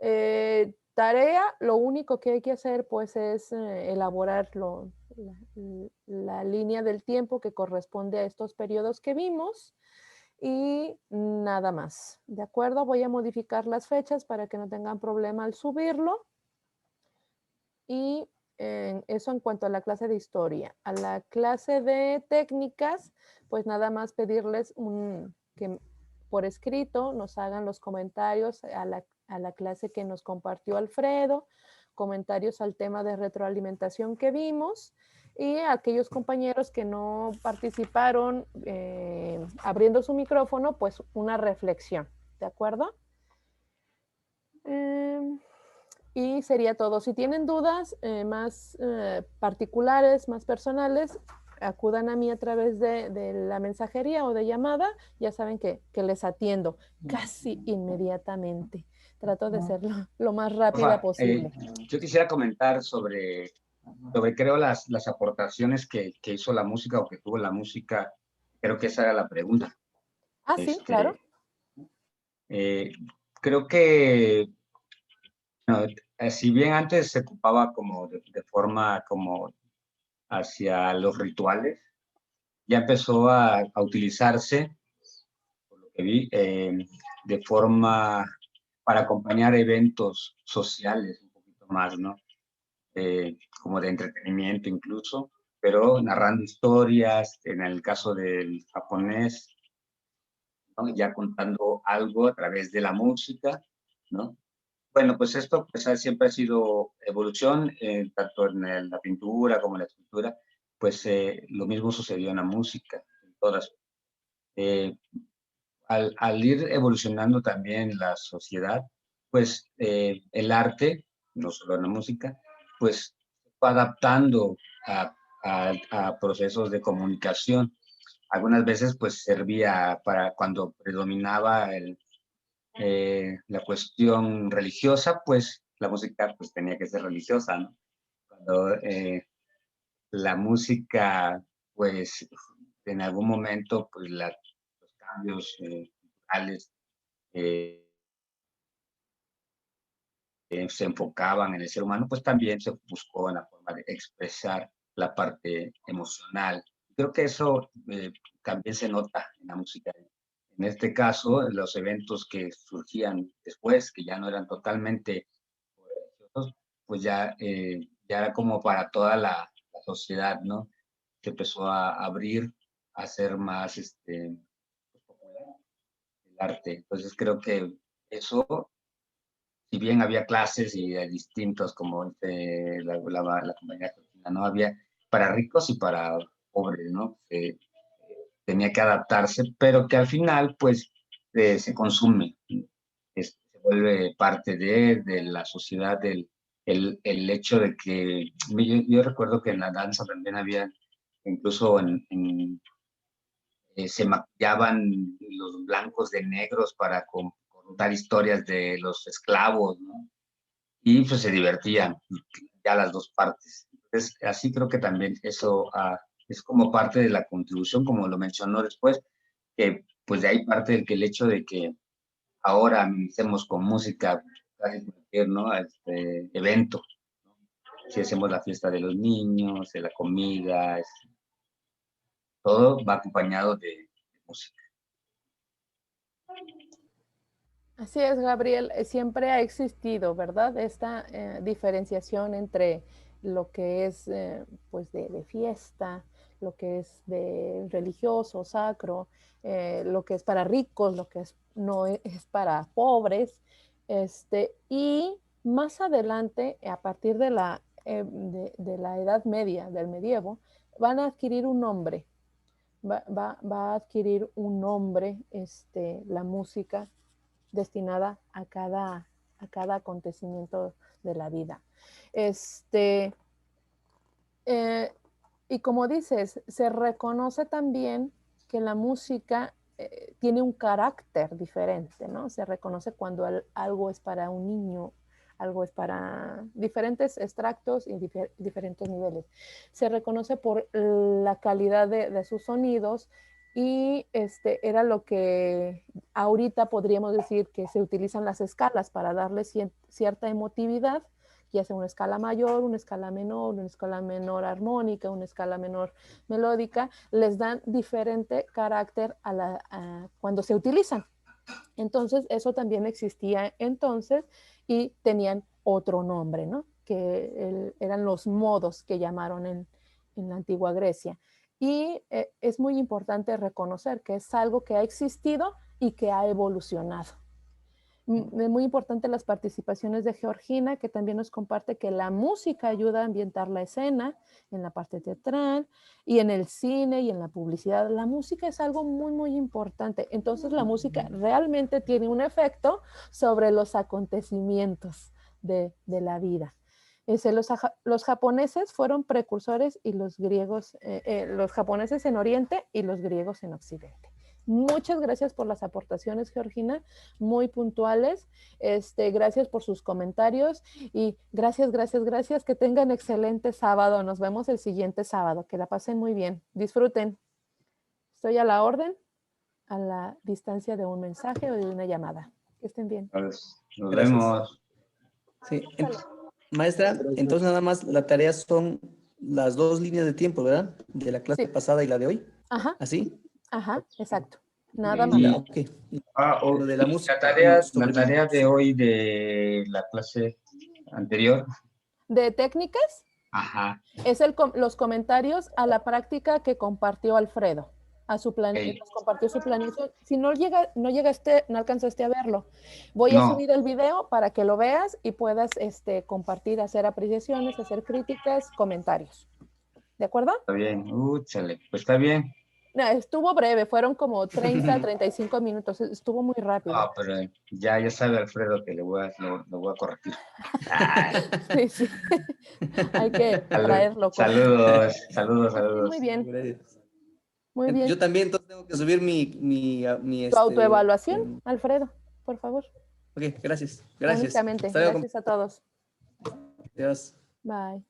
Tarea, lo único que hay que hacer pues es elaborar la línea del tiempo que corresponde a estos periodos que vimos y nada más. ¿De acuerdo? Voy a modificar las fechas para que no tengan problema al subirlo. Y eso en cuanto a la clase de historia. A la clase de técnicas, pues nada más pedirles que por escrito nos hagan los comentarios a la clase que nos compartió Alfredo, comentarios al tema de retroalimentación que vimos, y a aquellos compañeros que no participaron abriendo su micrófono, pues una reflexión, ¿de acuerdo? Y sería todo. Si tienen dudas más particulares, más personales, acudan a mí a través de la mensajería o de llamada. Ya saben que les atiendo casi inmediatamente. Trato de ser lo más rápida posible. Yo quisiera comentar sobre creo, las aportaciones que hizo la música o que tuvo la música. Creo que esa era la pregunta. Ah, sí, claro. Creo que no, si bien antes se ocupaba como de forma como hacia los rituales, ya empezó a utilizarse, por lo que vi, de forma para acompañar eventos sociales un poquito más, ¿no? Como de entretenimiento incluso, pero narrando historias, en el caso del japonés, ¿no? Ya contando algo a través de la música, ¿no? Bueno, pues esto pues, siempre ha sido evolución, tanto en la pintura como en la escultura, pues lo mismo sucedió en la música, en todas. Al ir evolucionando también la sociedad, pues el arte, no solo en la música, pues va adaptando a procesos de comunicación. Algunas veces pues servía para cuando predominaba la cuestión religiosa, pues la música pues tenía que ser religiosa, ¿no? Cuando la música, pues en algún momento, pues los cambios culturales se enfocaban en el ser humano, pues también se buscó en la forma de expresar la parte emocional. Creo que eso también se nota en la música. En este caso, los eventos que surgían después, que ya no eran totalmente religiosos, pues ya era como para toda la sociedad, ¿no? Se empezó a abrir, a ser más popular el arte. Entonces creo que eso, si bien había clases y distintos, como la compañía, ¿no? Había para ricos y para pobres, ¿no? Tenía que adaptarse, pero que al final, pues, se consume, se vuelve parte de la sociedad, el hecho de que, yo recuerdo que en la danza también había, incluso se maquillaban los blancos de negros para contar historias de los esclavos, ¿no? Y pues se divertían, ya las dos partes. Entonces, así creo que también eso es como parte de la contribución, como lo mencionó después, que pues de ahí parte del que el hecho de que ahora hacemos con música casi cualquier, ¿no? Evento, ¿no? Si hacemos la fiesta de los niños, de la comida, todo va acompañado de música. Así es, Gabriel. Siempre ha existido, ¿verdad? Esta diferenciación entre lo que es pues de fiesta, lo que es de religioso, sacro, lo que es para ricos, lo que no es para pobres. Y más adelante, a partir de la Edad Media, del medievo, van a adquirir un nombre. Va a adquirir un nombre la música destinada a cada acontecimiento de la vida. Y como dices, se reconoce también que la música tiene un carácter diferente, ¿no? Se reconoce cuando algo es para un niño, algo es para diferentes extractos y diferentes niveles. Se reconoce por la calidad de sus sonidos y era lo que ahorita podríamos decir que se utilizan las escalas para darle cierta emotividad, ya sea una escala mayor, una escala menor armónica, una escala menor melódica, les dan diferente carácter cuando se utilizan. Entonces, eso también existía entonces y tenían otro nombre, ¿no? Que eran los modos que llamaron en la antigua Grecia. Y es muy importante reconocer que es algo que ha existido y que ha evolucionado. Es muy importante las participaciones de Georgina, que también nos comparte que la música ayuda a ambientar la escena en la parte teatral y en el cine y en la publicidad. La música es algo muy, muy importante. Entonces la música realmente tiene un efecto sobre los acontecimientos de la vida. Los japoneses fueron precursores y los griegos, los japoneses en Oriente y los griegos en Occidente. Muchas gracias por las aportaciones, Georgina, muy puntuales. Gracias por sus comentarios y gracias. Que tengan excelente sábado. Nos vemos el siguiente sábado. Que la pasen muy bien. Disfruten. Estoy a la orden, a la distancia de un mensaje o de una llamada. Que estén bien. Nos vemos. Sí. Maestra, entonces nada más la tarea son las 2 líneas de tiempo, ¿verdad? De la clase pasada y la de hoy. Ajá. ¿Así? Ajá, exacto. Nada más. Okay. Lo de la música. La tarea de hoy de la clase anterior. ¿De técnicas? Ajá. Es los comentarios a la práctica que compartió Alfredo. A su compartió su planeación. Si no alcanzaste a verlo, voy a subir el video para que lo veas y puedas compartir, hacer apreciaciones, hacer críticas, comentarios. ¿De acuerdo? Está bien, úchale, pues está bien. No, estuvo breve, fueron como 30, 35 minutos, estuvo muy rápido. Ah, pero ya sabe Alfredo que lo voy a corregir. Sí. Hay que traerlo. Saludos. Muy bien. Gracias. Muy bien. Yo también entonces tengo que subir mi tu autoevaluación, Alfredo, por favor. Ok, gracias. Únicamente. Gracias a todos. Adiós. Bye.